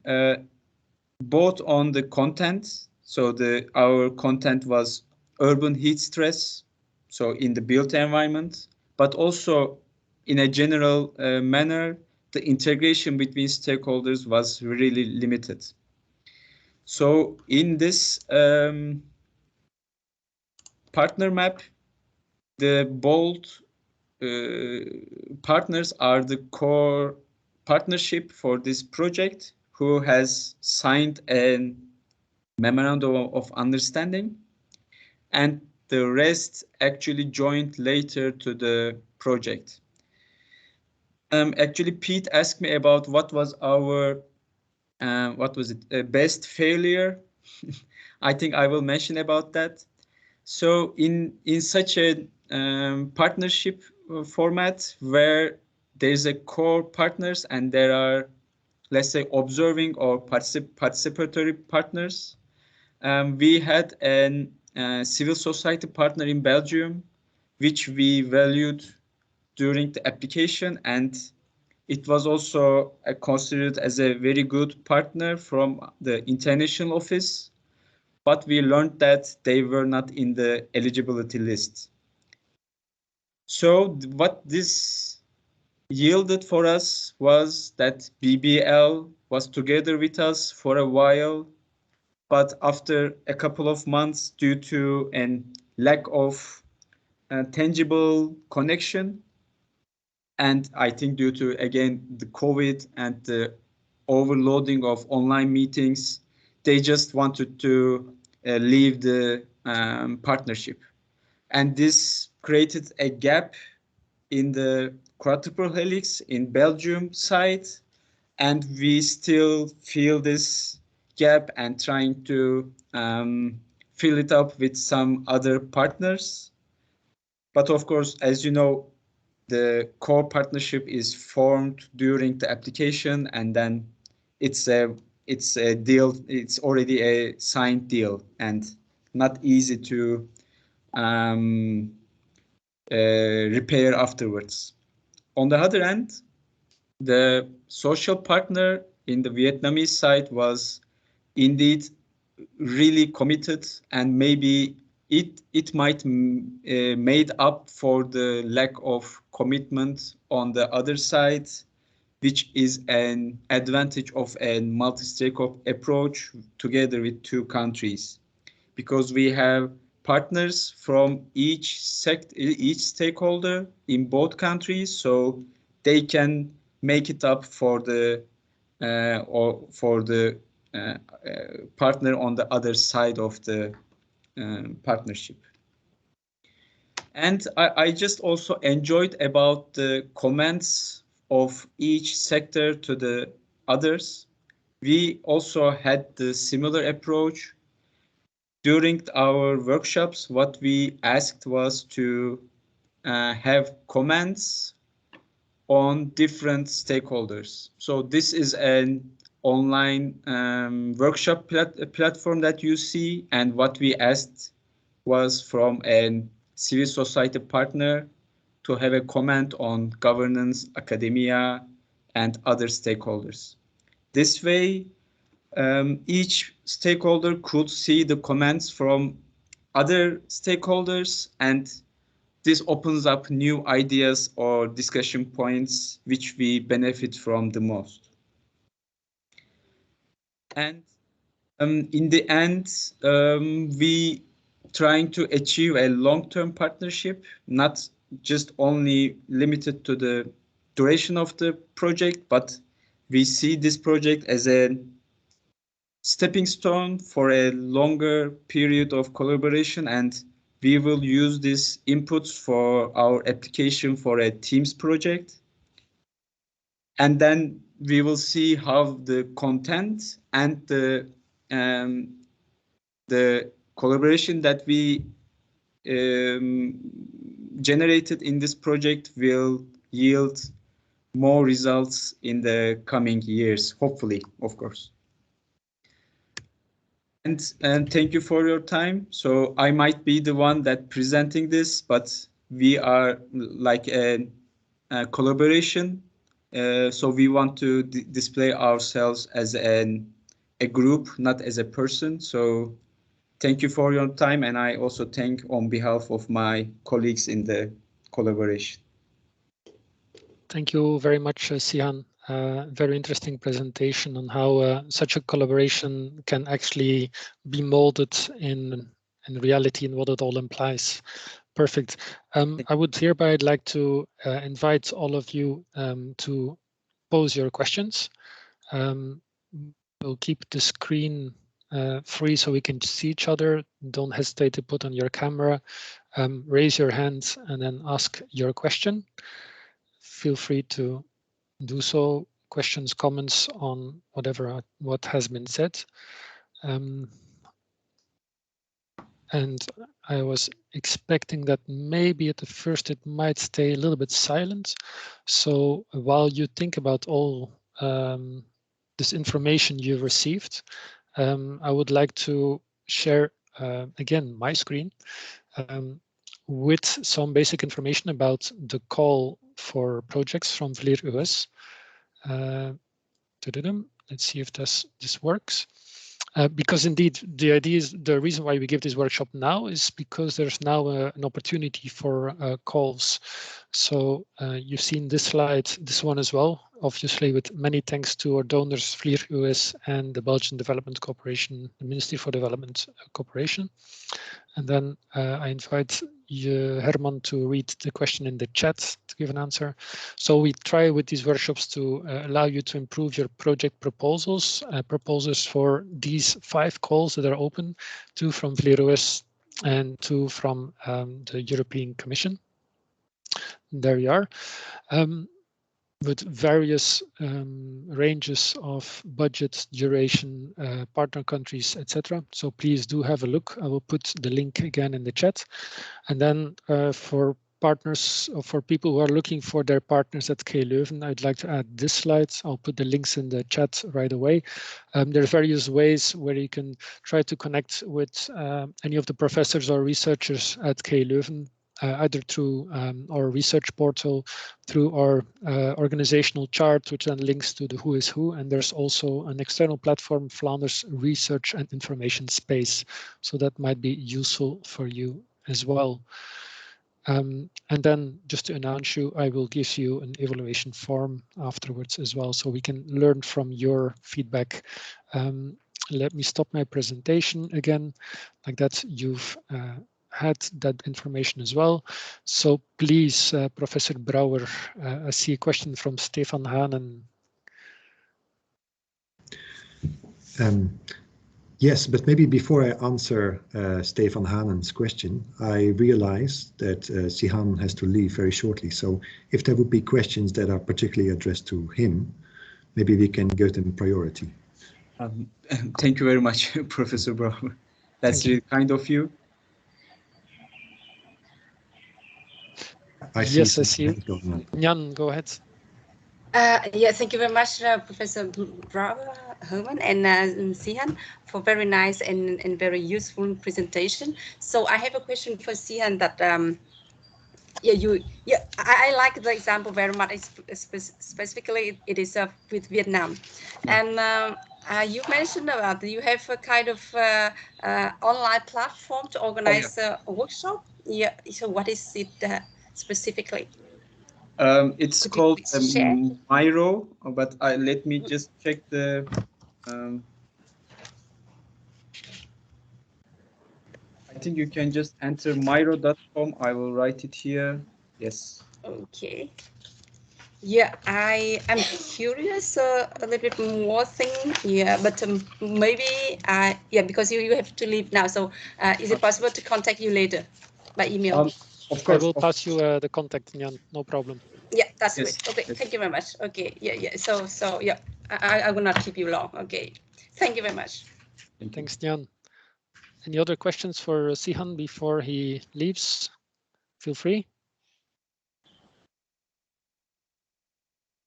both on the content, so our content was urban heat stress, so in the built environment, but also in a general manner, the integration between stakeholders was really limited. So in this partner map, the bold partners are the core partnership for this project, who has signed a memorandum of understanding, and the rest actually joined later to the project. Actually, Pete asked me about what was our best failure. I think I will mention about that. So in such a partnership format where there's a core partners and there are, let's say, observing or participatory partners, we had a civil society partner in Belgium, which we valued during the application, and it was also considered as a very good partner from the international office, but we learned that they were not in the eligibility list. So what this yielded for us was that BBL was together with us for a while, but after a couple of months, due to a lack of tangible connection, and I think due to, again, the COVID and the overloading of online meetings, they just wanted to leave the partnership. And this created a gap in the quadruple helix in Belgium side, and we still feel this gap and trying to fill it up with some other partners. But of course, as you know, the core partnership is formed during the application, and then it's a deal. It's already a signed deal and not easy to repair afterwards. On the other hand, the social partner in the Vietnamese side was indeed really committed, and maybe it might made up for the lack of commitment on the other side, which is an advantage of a multi-stakeholder approach together with two countries, because we have partners from each stakeholder in both countries, so they can make it up for the partner on the other side of the partnership. And I just also enjoyed about the comments of each sector to the others. We also had the similar approach. During our workshops, what we asked was to have comments on different stakeholders. So this is an online workshop platform that you see, and what we asked was from a civil society partner to have a comment on governance, academia, and other stakeholders. This way, each stakeholder could see the comments from other stakeholders, and this opens up new ideas or discussion points which we benefit from the most. And in the end, we trying to achieve a long-term partnership, not just only limited to the duration of the project, but we see this project as a stepping stone for a longer period of collaboration, and we will use these inputs for our application for a Teams project. And then we will see how the content and the collaboration that we generated in this project will yield more results in the coming years, hopefully, of course. And thank you for your time. So I might be the one that presenting this, but we are like a collaboration. So we want to display ourselves as a group, not as a person. So thank you for your time. And I also thank on behalf of my colleagues in the collaboration. Thank you very much, Sihan. Very interesting presentation on how such a collaboration can actually be molded in reality and what it all implies. Perfect. I would hereby like to invite all of you to pose your questions. We'll keep the screen free so we can see each other. Don't hesitate to put on your camera, raise your hand, and then ask your question. Feel free to do so. Questions, comments on what has been said. And I was expecting that maybe at the first it might stay a little bit silent. So while you think about all this information you received, I would like to share again my screen with some basic information about the call for projects from Vlir US. Let's see if this works. Because indeed, the idea is the reason why we give this workshop now is because there's now an opportunity for calls. So you've seen this slide, this one as well, obviously with many thanks to our donors, Vlir US and the Belgian Development Corporation, the Ministry for Development Corporation. And then I invite you, Herman, to read the question in the chat to give an answer. So we try with these workshops to allow you to improve your project proposals, proposals for these 5 calls that are open, 2 from Vlir US and 2 from the European Commission. There you are. With various ranges of budget, duration, partner countries, etc. So please do have a look. I will put the link again in the chat. And then for partners, or for people who are looking for their partners at KU Leuven, I'd like to add this slide. I'll put the links in the chat right away. There are various ways where you can try to connect with any of the professors or researchers at KU Leuven. Either through our research portal, through our organizational chart, which then links to the who is who. And there's also an external platform, Flanders Research and Information Space. So that might be useful for you as well. And then just to announce you, I will give you an evaluation form afterwards as well, so we can learn from your feedback. Let me stop my presentation again, like that you've had that information as well. So please, Professor Brouwer, I see a question from Stefan Hanen. Yes, but maybe before I answer Stefan Hanen's question, I realize that Sihan has to leave very shortly. So if there would be questions that are particularly addressed to him, maybe we can give them priority. Thank you very much, Professor Brouwer. That's really kind of you. Yes, I see you. Jan, go ahead. Yeah, thank you very much, Professor Brouwer, Herman, and Sihan, for very nice and very useful presentation. So I have a question for Sihan that, I like the example very much. Specifically, it is with Vietnam, and you mentioned about you have a kind of online platform to organize a workshop. Yeah. So what is it specifically? It's called Miro, but let me just check the. I think you can just enter miro.com. I will write it here. Yes. Okay. Yeah, I am curious a little bit more thing. Yeah, but maybe because you have to leave now. So is it possible to contact you later by email? Of course. I will pass you the contact, Jan. No problem. Yeah, that's Yes. good. Okay, Yes. thank you very much. Okay, yeah. So yeah, I will not keep you long. Okay, thank you very much. Thanks, Jan. Any other questions for Sihan before he leaves? Feel free.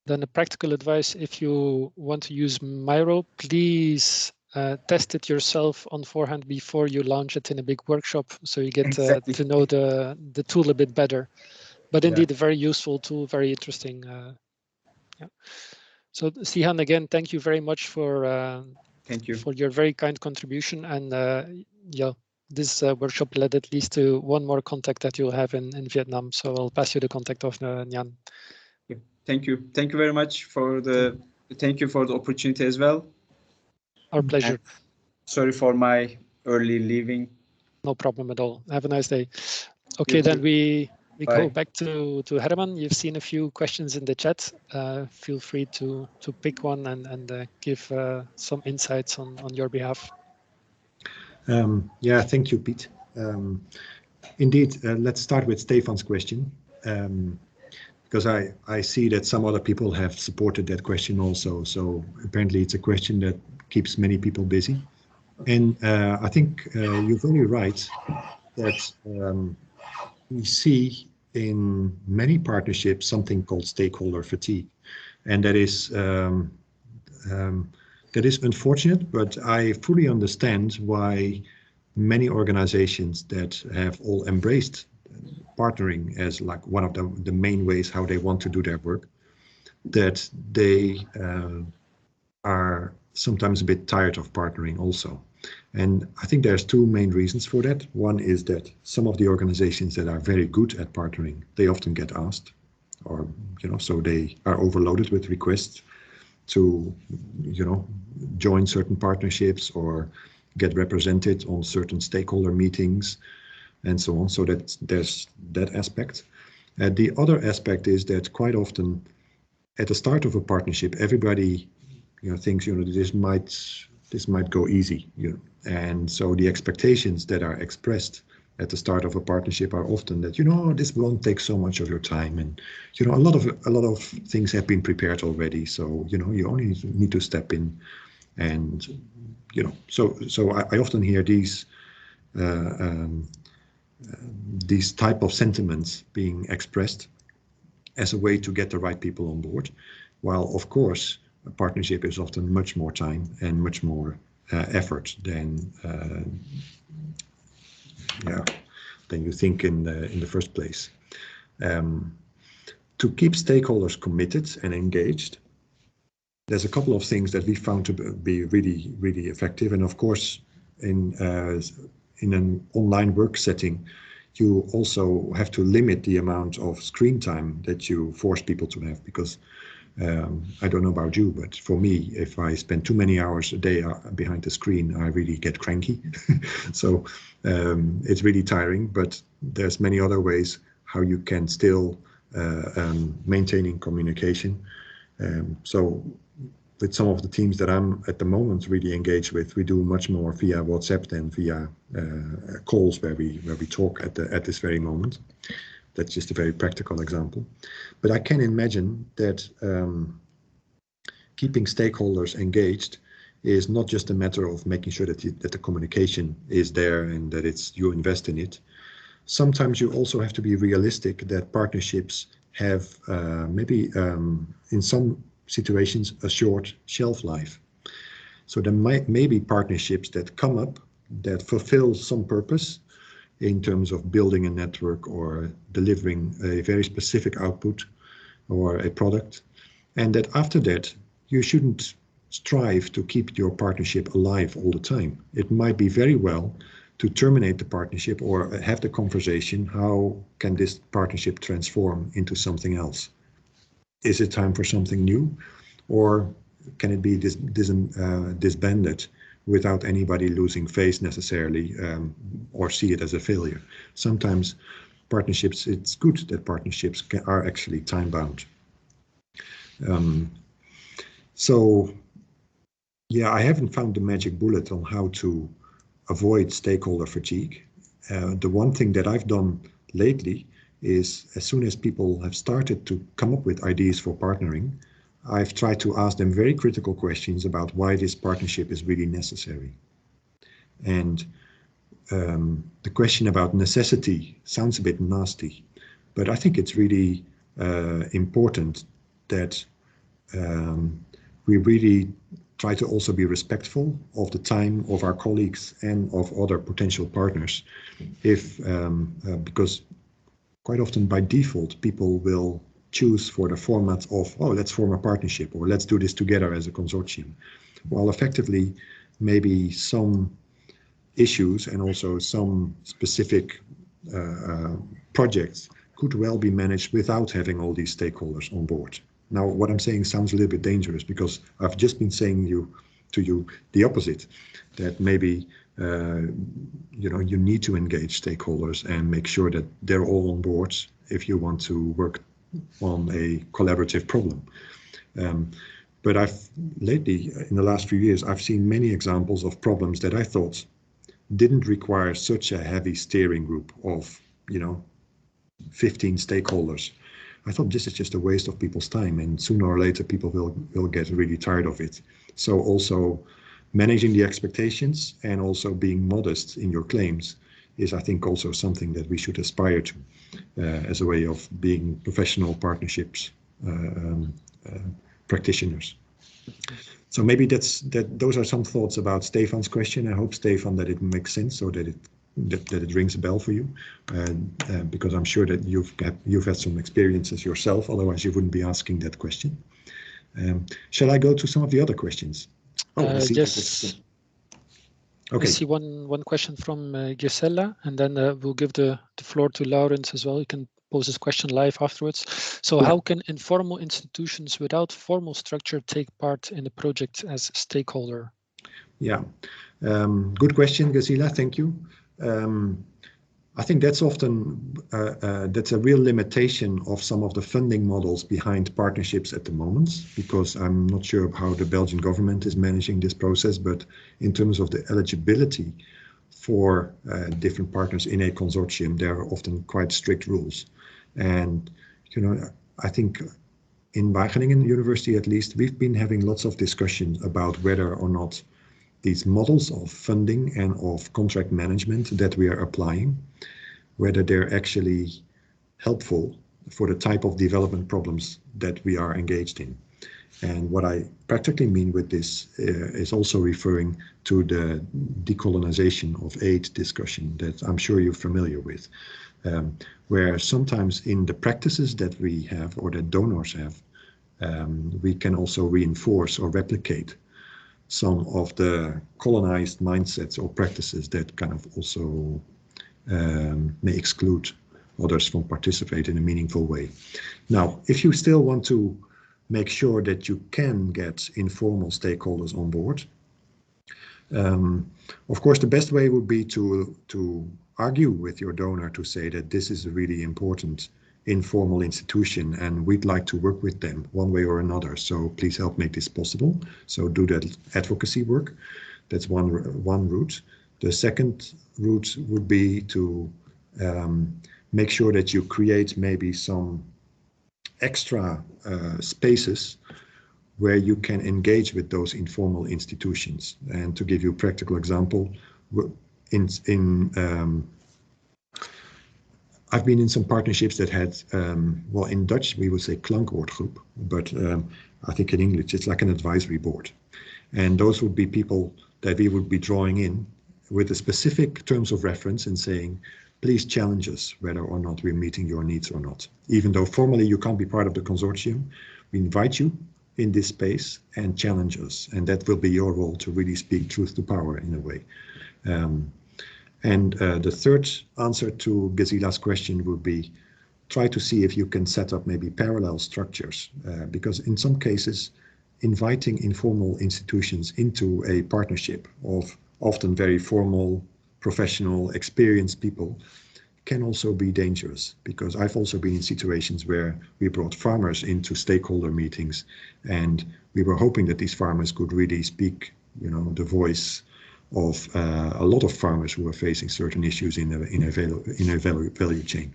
Then the practical advice, if you want to use Miro, please test it yourself on forehand before you launch it in a big workshop, so you get to know the tool a bit better. But indeed, a very useful tool, very interesting. Yeah. So Sihan, again, thank you very much for Thank you for your very kind contribution. And yeah, this workshop led at least to one more contact that you'll have in Vietnam. So I'll pass you the contact of Nhan. Thank you very much for the opportunity as well. Our pleasure. And sorry for my early leaving. No problem at all. Have a nice day. Okay, then we go back to Herman. You've seen a few questions in the chat. Feel free to pick one and give some insights on your behalf. Yeah, thank you, Piet. Indeed, let's start with Stefan's question, because I see that some other people have supported that question also. So apparently it's a question that keeps many people busy. And I think you're very right that we see in many partnerships something called stakeholder fatigue. And that is unfortunate, but I fully understand why many organizations that have all embraced partnering as like one of the main ways how they want to do their work, that they are sometimes a bit tired of partnering also. And I think there's two main reasons for that. One is that some of the organizations that are very good at partnering, they often get asked, or, you know, so they are overloaded with requests to, you know, join certain partnerships or get represented on certain stakeholder meetings and so on. So that there's that aspect. The other aspect is that quite often at the start of a partnership, everybody, you know, thinks, you know, this might go easy, you know, and so the expectations that are expressed at the start of a partnership are often that, you know, this won't take so much of your time, and, you know, a lot of things have been prepared already, so, you know, you only need to step in, and, you know, so I often hear these type of sentiments being expressed as a way to get the right people on board, while of course a partnership is often much more time and much more effort than you think in the first place. To keep stakeholders committed and engaged, there's a couple of things that we found to be really, really effective. And of course, in an online work setting, you also have to limit the amount of screen time that you force people to have, because I don't know about you, but for me, if I spend too many hours a day behind the screen, I really get cranky. So it's really tiring, but there's many other ways how you can still maintaining communication. So with some of the teams that I'm at the moment really engaged with, we do much more via WhatsApp than via calls where we talk at this very moment. That's just a very practical example. But I can imagine that keeping stakeholders engaged is not just a matter of making sure that the communication is there and that you invest in it. Sometimes you also have to be realistic that partnerships have maybe in some situations a short shelf life. So there may be partnerships that come up that fulfill some purpose in terms of building a network or delivering a very specific output or a product, and that after that you shouldn't strive to keep your partnership alive all the time. It might be very well to terminate the partnership or have the conversation, how can this partnership transform into something else? Is it time for something new, or can it be disbanded without anybody losing face necessarily, or see it as a failure? Sometimes partnerships, it's good that partnerships are actually time-bound. So yeah, I haven't found the magic bullet on how to avoid stakeholder fatigue. The one thing that I've done lately is as soon as people have started to come up with ideas for partnering, I've tried to ask them very critical questions about why this partnership is really necessary. And the question about necessity sounds a bit nasty, but I think it's really important that we really try to also be respectful of the time of our colleagues and of other potential partners, because quite often by default people will choose for the format of, oh, let's form a partnership, or let's do this together as a consortium, while effectively maybe some issues and also some specific projects could well be managed without having all these stakeholders on board. Now, what I'm saying sounds a little bit dangerous, because I've just been saying to you the opposite, that maybe you need to engage stakeholders and make sure that they're all on board if you want to work on a collaborative problem. But I've lately, in the last few years, I've seen many examples of problems that I thought didn't require such a heavy steering group of 15 stakeholders. I thought this is just a waste of people's time, and sooner or later people will get really tired of it. So also managing the expectations and also being modest in your claims is, I think, also something that we should aspire to as a way of being professional partnerships practitioners. So maybe those are some thoughts about Stefan's question. I hope, Stefan, that it makes sense, or that it rings a bell for you, because I'm sure that you've had some experiences yourself, otherwise you wouldn't be asking that question. Shall I go to some of the other questions? Yes. Okay. I see one question from Gisela, and then we'll give the floor to Laurens as well. You can pose this question live afterwards. So how can informal institutions without formal structure take part in the project as stakeholder? Yeah, good question, Gisela. Thank you. I think that's often that's a real limitation of some of the funding models behind partnerships at the moment, because I'm not sure how the Belgian government is managing this process, but in terms of the eligibility for different partners in a consortium, there are often quite strict rules. And I think in Wageningen University, at least, we've been having lots of discussions about whether or not these models of funding and of contract management that we are applying, whether they're actually helpful for the type of development problems that we are engaged in. And what I practically mean with this is also referring to the decolonization of aid discussion that I'm sure you're familiar with, where sometimes in the practices that we have or that donors have, we can also reinforce or replicate some of the colonized mindsets or practices that kind of also may exclude others from participate in a meaningful way. Now, if you still want to make sure that you can get informal stakeholders on board, of course, the best way would be to argue with your donor to say that this is a really important informal institution and we'd like to work with them one way or another. So please help make this possible. So do that advocacy work. That's one route. The second route would be to make sure that you create maybe some extra spaces where you can engage with those informal institutions. And to give you a practical example, I've been in some partnerships that had, well, in Dutch we would say klankwoordgroep, but I think in English it's like an advisory board. And those would be people that we would be drawing in with the specific terms of reference and saying, please challenge us whether or not we're meeting your needs or not. Even though formally you can't be part of the consortium, we invite you in this space and challenge us. And that will be your role to really speak truth to power in a way. And the third answer to Gisela's question would be try to see if you can set up maybe parallel structures, because in some cases, inviting informal institutions into a partnership of often very formal, professional, experienced people can also be dangerous, because I've also been in situations where we brought farmers into stakeholder meetings and we were hoping that these farmers could really speak, the voice of a lot of farmers who are facing certain issues in a value chain.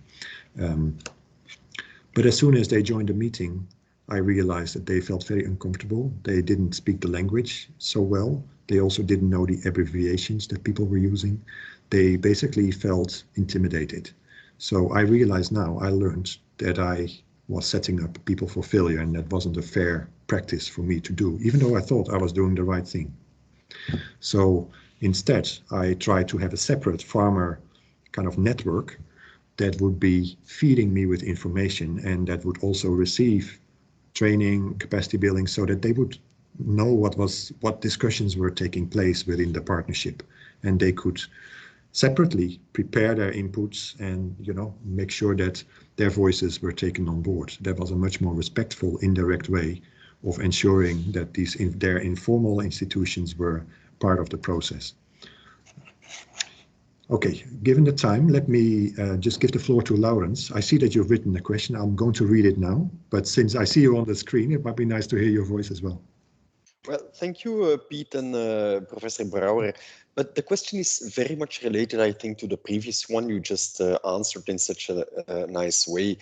But as soon as they joined the meeting, I realized that they felt very uncomfortable. They didn't speak the language so well. They also didn't know the abbreviations that people were using. They basically felt intimidated. So I realized now, I learned that I was setting up people for failure, and that wasn't a fair practice for me to do, even though I thought I was doing the right thing. So instead, I tried to have a separate farmer kind of network that would be feeding me with information, and that would also receive training, capacity building, so that they would know what discussions were taking place within the partnership, and they could separately prepare their inputs and, you know, make sure that their voices were taken on board. That was a much more respectful, indirect way of ensuring that their informal institutions were part of the process. Okay, given the time, let me just give the floor to Laurens. I see that you've written a question. I'm going to read it now, but since I see you on the screen, it might be nice to hear your voice as well. Well, thank you, Piet and Professor Brouwer. But the question is very much related, I think, to the previous one you just answered in such a nice way.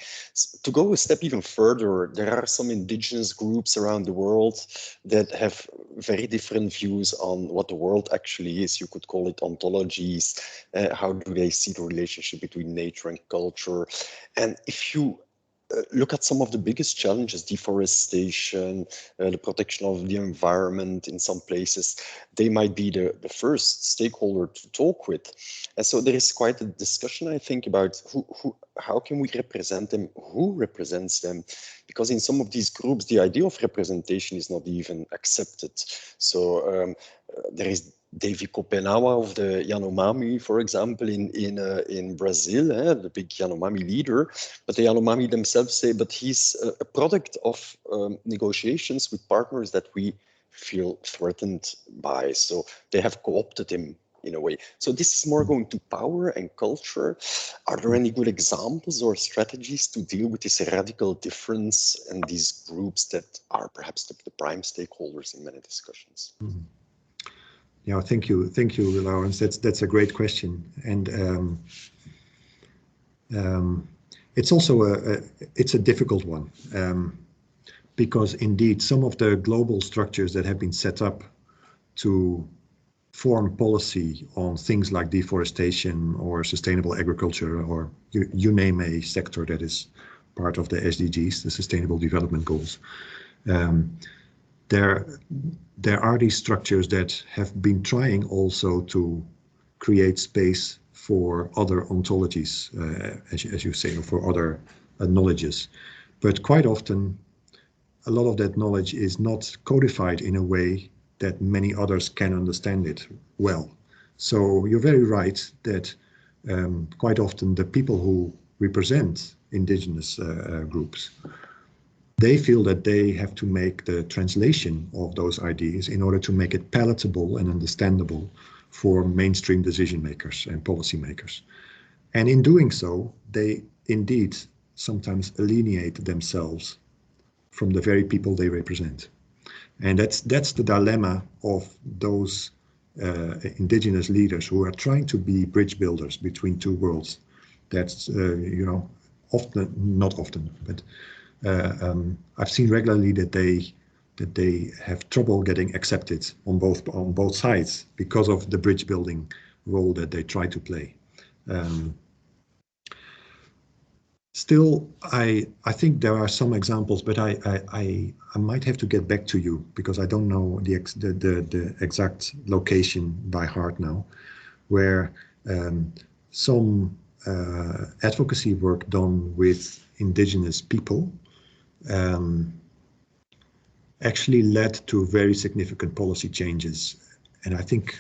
To go a step even further, there are some indigenous groups around the world that have very different views on what the world actually is. You could call it ontologies. How do they see the relationship between nature and culture? And if you look at some of the biggest challenges, deforestation, the protection of the environment in some places, they might be the first stakeholder to talk with. And so there is quite a discussion, I think, about how can we represent them, who represents them, because in some of these groups, the idea of representation is not even accepted. So there is David Kopenawa of the Yanomami, for example, in Brazil, the big Yanomami leader. But the Yanomami themselves say, but he's a product of negotiations with partners that we feel threatened by. So they have co-opted him in a way. So this is more going to power and culture. Are there any good examples or strategies to deal with this radical difference and these groups that are perhaps the prime stakeholders in many discussions? Mm-hmm. Yeah, thank you, Laurens. That's a great question, and it's also a difficult one, because indeed some of the global structures that have been set up to form policy on things like deforestation or sustainable agriculture, or you name a sector that is part of the SDGs, the Sustainable Development Goals. There are these structures that have been trying also to create space for other ontologies, as you say, or for other knowledges. But quite often, a lot of that knowledge is not codified in a way that many others can understand it well. So you're very right that quite often the people who represent indigenous groups, they feel that they have to make the translation of those ideas in order to make it palatable and understandable for mainstream decision makers and policy makers. And in doing so, they indeed sometimes alienate themselves from the very people they represent. And that's the dilemma of those indigenous leaders who are trying to be bridge builders between two worlds. That's, you know, often, not often, but I've seen regularly that they have trouble getting accepted on both sides because of the bridge building role that they try to play. Still, I think there are some examples, but I might have to get back to you because I don't know the exact location by heart now, where some advocacy work done with indigenous people actually led to very significant policy changes. And I think,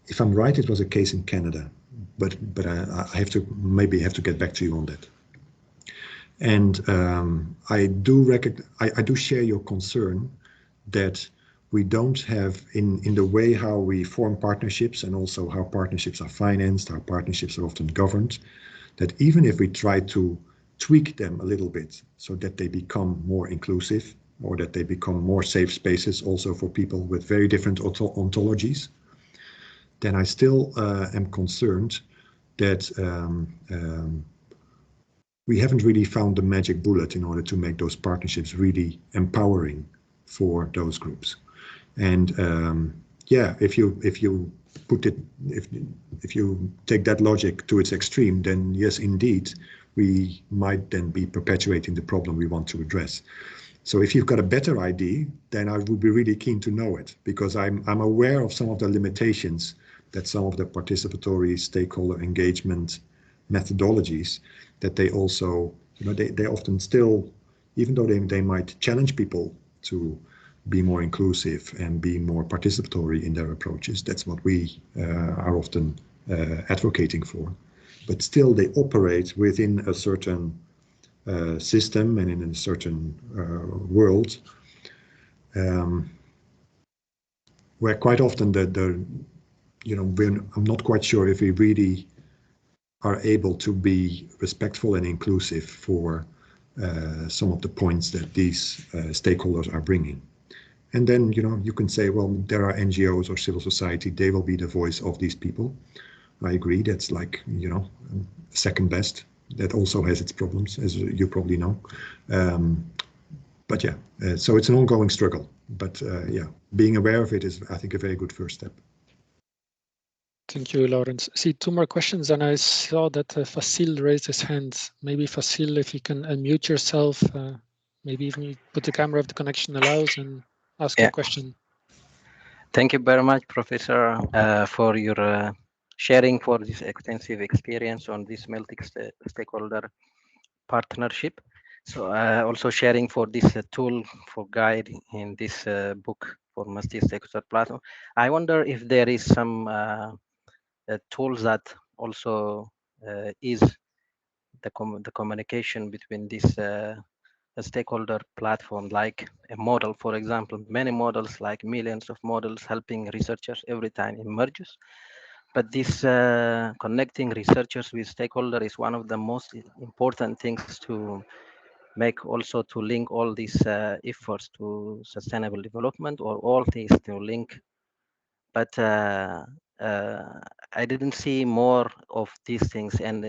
if I'm right, it was a case in Canada, but I maybe have to get back to you on that. And I do share your concern that we don't have in the way how we form partnerships, and also how partnerships are financed, how partnerships are often governed, that even if we try to tweak them a little bit so that they become more inclusive, or that they become more safe spaces also for people with very different ontologies, then I still am concerned that we haven't really found the magic bullet in order to make those partnerships really empowering for those groups. And yeah, if you put it, if you take that logic to its extreme, then yes, indeed, we might then be perpetuating the problem we want to address. So if you've got a better idea, then I would be really keen to know it, because I'm aware of some of the limitations that some of the participatory stakeholder engagement methodologies, that they also, you know, they often still, even though they might challenge people to be more inclusive and be more participatory in their approaches, that's what we are often advocating for. But still they operate within a certain system and in a certain world, where quite often you know, I'm not quite sure if we really are able to be respectful and inclusive for some of the points that these stakeholders are bringing. And then, you know, you can say, well, there are NGOs or civil society, they will be the voice of these people. I agree, that's like, you know, second best. That also has its problems, as you probably know. But yeah, so it's an ongoing struggle. But yeah, being aware of it is, I think, a very good first step. Thank you, Lawrence. See, two more questions, and I saw that Fasil raised his hand. Maybe Fasil, if you can unmute yourself, maybe even you put the camera if the connection allows, and ask your question. Thank you very much, Professor, for your sharing for this extensive experience on this multi-stakeholder partnership. So also sharing for this tool for guide in this book for multi-stakeholder platform. I wonder if there is some tools that also is the communication between this a stakeholder platform, like a model, for example, many models, like millions of models helping researchers every time emerges. But this connecting researchers with stakeholder is one of the most important things to make, also to link all these efforts to sustainable development, or all things to link. But I didn't see more of these things, and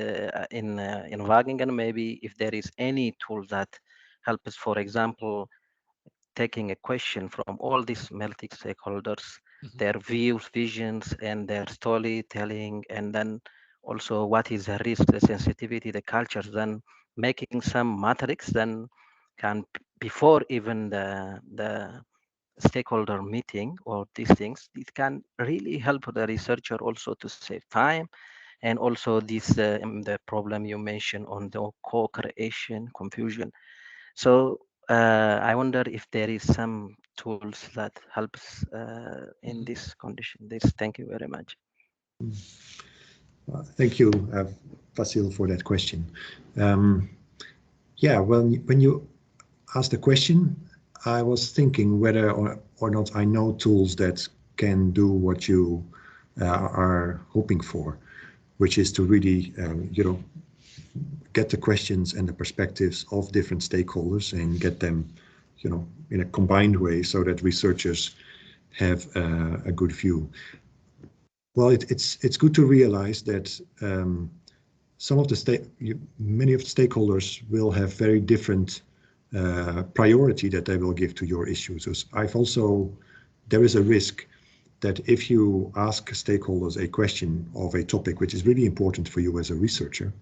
in Wageningen, maybe if there is any tool that help us, for example, taking a question from all these multi-stakeholders, their views, visions, and their storytelling, and then also what is the risk, the sensitivity, the cultures, then making some matrix, then can, before even the stakeholder meeting or these things, it can really help the researcher also to save time. And also this the problem you mentioned on the co-creation, confusion. So I wonder if there is some tools that helps in this condition. Thank you very much. Thank you, Fasil, for that question. Yeah, well, when you asked the question, I was thinking whether or not I know tools that can do what you are hoping for, which is to really, you know, get the questions and the perspectives of different stakeholders and get them, you know, in a combined way so that researchers have a good view. Well, it's good to realize that some of the many of the stakeholders will have very different priority that they will give to your issues. So there is a risk that if you ask stakeholders a question of a topic which is really important for you as a researcher,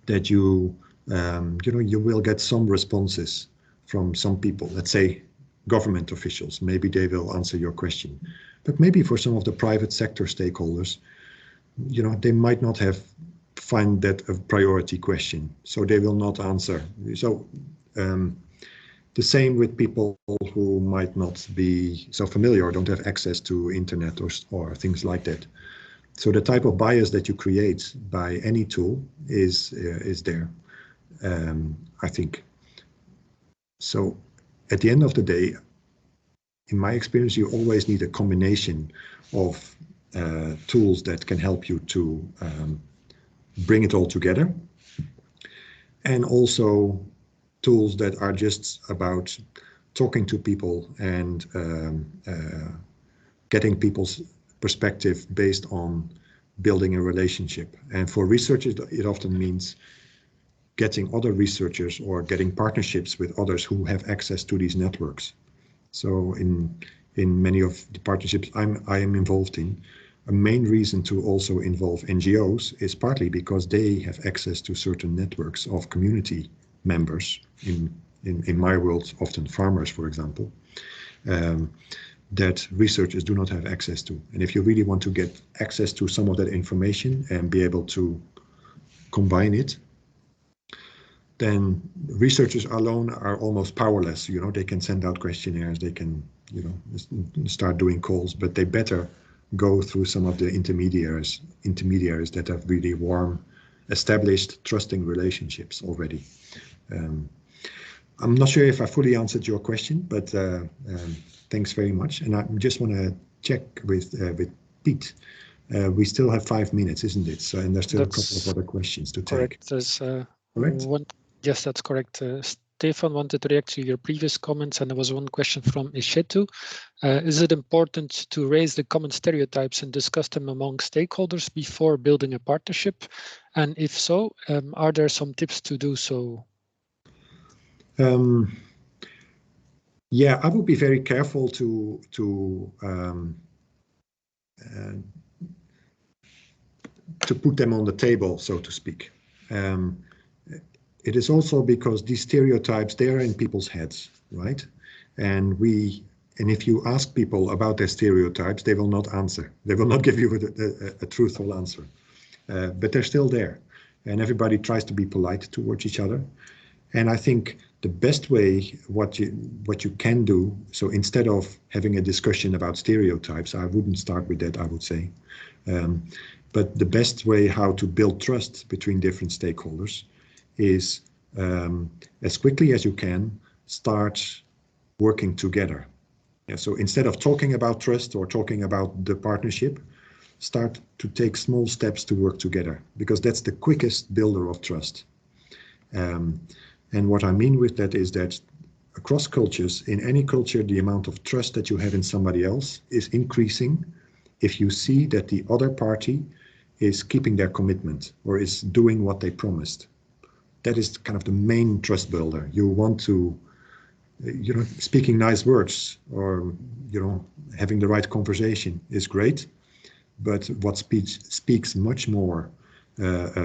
that you know, you will get some responses from some people, let's say government officials. Maybe they will answer your question, but maybe for some of the private sector stakeholders, you know, they might not find that a priority question, so they will not answer. So the same with people who might not be so familiar or don't have access to internet or things like that. So the type of bias that you create by any tool is there, I think. So at the end of the day, in my experience, you always need a combination of tools that can help you to bring it all together, and also tools that are just about talking to people and getting people's perspective based on building a relationship. And for researchers, it often means getting other researchers or getting partnerships with others who have access to these networks. So in many of the partnerships I am involved in, a main reason to also involve NGOs is partly because they have access to certain networks of community members, in my world, often farmers, for example, that researchers do not have access to. And if you really want to get access to some of that information and be able to combine it, then researchers alone are almost powerless. You know, they can send out questionnaires, they can, you know, start doing calls, but they better go through some of the intermediaries that have really warm, established, trusting relationships already. I'm not sure if I fully answered your question, but thanks very much. And I just want to check with Piet. We still have 5 minutes, isn't it? So, and there's still a couple of other questions to take. There's correct? Yes, that's correct. Stefan wanted to react to your previous comments, and there was one question from Ishetu. Is it important to raise the common stereotypes and discuss them among stakeholders before building a partnership? And if so, are there some tips to do so? Yeah, I would be very careful to put them on the table, so to speak. It is also because these stereotypes, they are in people's heads, right? And if you ask people about their stereotypes, they will not answer. They will not give you a truthful answer, but they're still there. And everybody tries to be polite towards each other. And I think the best way, what you can do, so instead of having a discussion about stereotypes, I wouldn't start with that, I would say. But the best way how to build trust between different stakeholders is as quickly as you can, start working together. Yeah, so instead of talking about trust or talking about the partnership, start to take small steps to work together, because that's the quickest builder of trust. And what I mean with that is that across cultures, in any culture, the amount of trust that you have in somebody else is increasing if you see that the other party is keeping their commitment or is doing what they promised. That is kind of the main trust builder. You want to, you know, speaking nice words or, you know, having the right conversation is great, but what speaks much more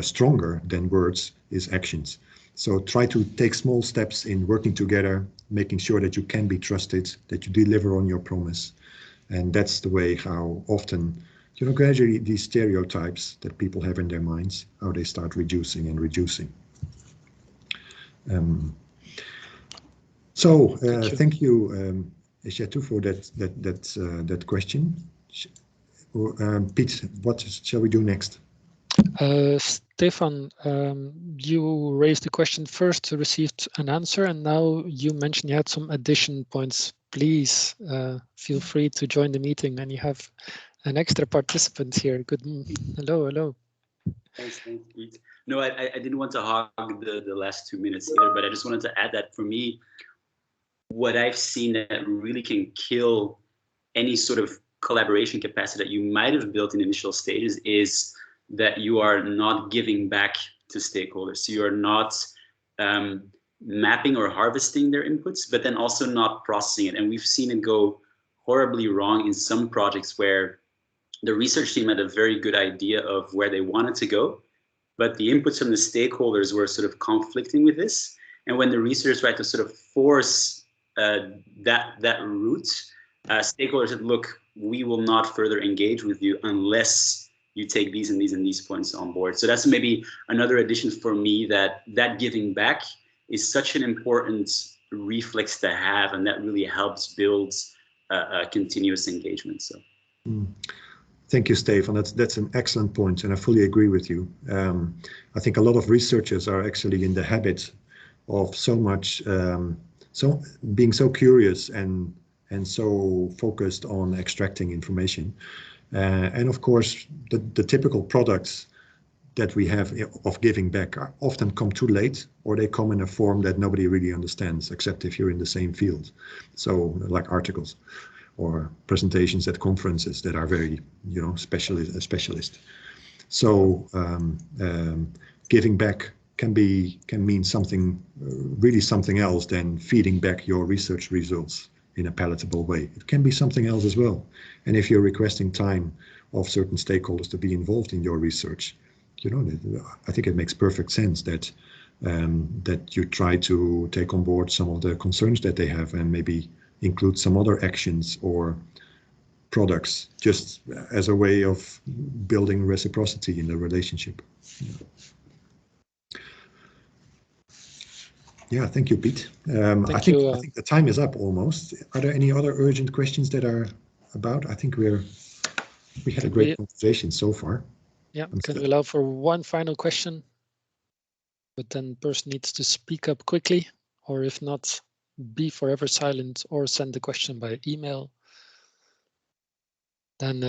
stronger than words is actions. So try to take small steps in working together, making sure that you can be trusted, that you deliver on your promise. And that's the way how often, you know, gradually these stereotypes that people have in their minds, how they start reducing and reducing. Thank you, Ishetu, for that question. Piet, what shall we do next? Stefan, you raised the question first, received an answer, and now you mentioned you had some addition points. Please feel free to join the meeting, and you have an extra participant here. Good. Hello. Thanks, Piet. No, I didn't want to hog the last 2 minutes either, but I just wanted to add that for me, what I've seen that really can kill any sort of collaboration capacity that you might have built in initial stages is that you are not giving back to stakeholders. So you are not mapping or harvesting their inputs, but then also not processing it. And we've seen it go horribly wrong in some projects where the research team had a very good idea of where they wanted to go, but the inputs from the stakeholders were sort of conflicting with this. And when the researchers tried to sort of force that route, stakeholders said, look, we will not further engage with you unless you take these and these and these points on board. So that's maybe another addition for me, that giving back is such an important reflex to have, and that really helps build a continuous engagement. So. Thank you, Stefan. That's an excellent point, and I fully agree with you. I think a lot of researchers are actually in the habit of so much, being so curious and so focused on extracting information. And of course, the typical products that we have of giving back often come too late, or they come in a form that nobody really understands, except if you're in the same field. So like articles or presentations at conferences that are very, you know, specialist. So giving back can mean something, really something else than feeding back your research results in a palatable way. It can be something else as well. And if you're requesting time of certain stakeholders to be involved in your research, you know, I think it makes perfect sense that that you try to take on board some of the concerns that they have and maybe include some other actions or products just as a way of building reciprocity in the relationship. Yeah, thank you, Piet. I think the time is up almost. Are there any other urgent questions that are about? I think we had a great conversation so far. Yeah, can we allow for one final question? But then the person needs to speak up quickly, or if not, be forever silent or send the question by email. Then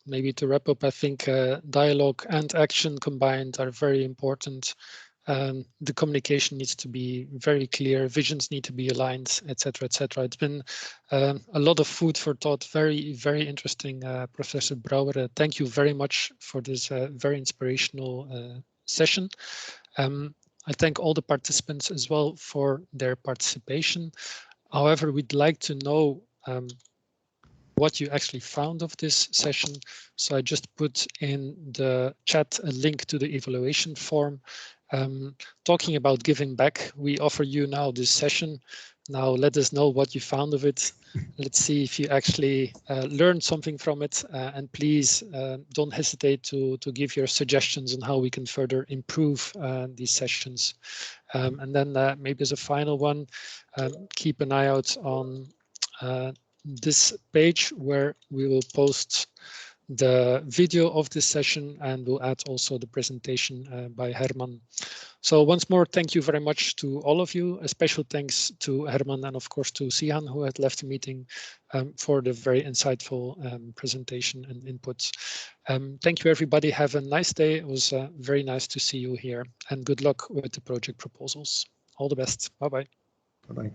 maybe to wrap up, I think dialogue and action combined are very important. The communication needs to be very clear, visions need to be aligned, etc., etc. It's been a lot of food for thought. Very, very interesting, Professor Brouwer. Thank you very much for this very inspirational session. I thank all the participants as well for their participation. However, we'd like to know what you actually found of this session. So I just put in the chat a link to the evaluation form. Talking about giving back, we offer you now this session. Now let us know what you found of it. Let's see if you actually learned something from it. And please don't hesitate to give your suggestions on how we can further improve these sessions. And then maybe as a final one, keep an eye out on this page where we will post the video of this session and we'll add also the presentation by Herman. So once more, thank you very much to all of you. A special thanks to Herman and of course to Sihan, who had left the meeting, for the very insightful presentation and inputs. Thank you, everybody. Have a nice day. It was very nice to see you here and good luck with the project proposals. All the best. Bye-bye. Bye-bye.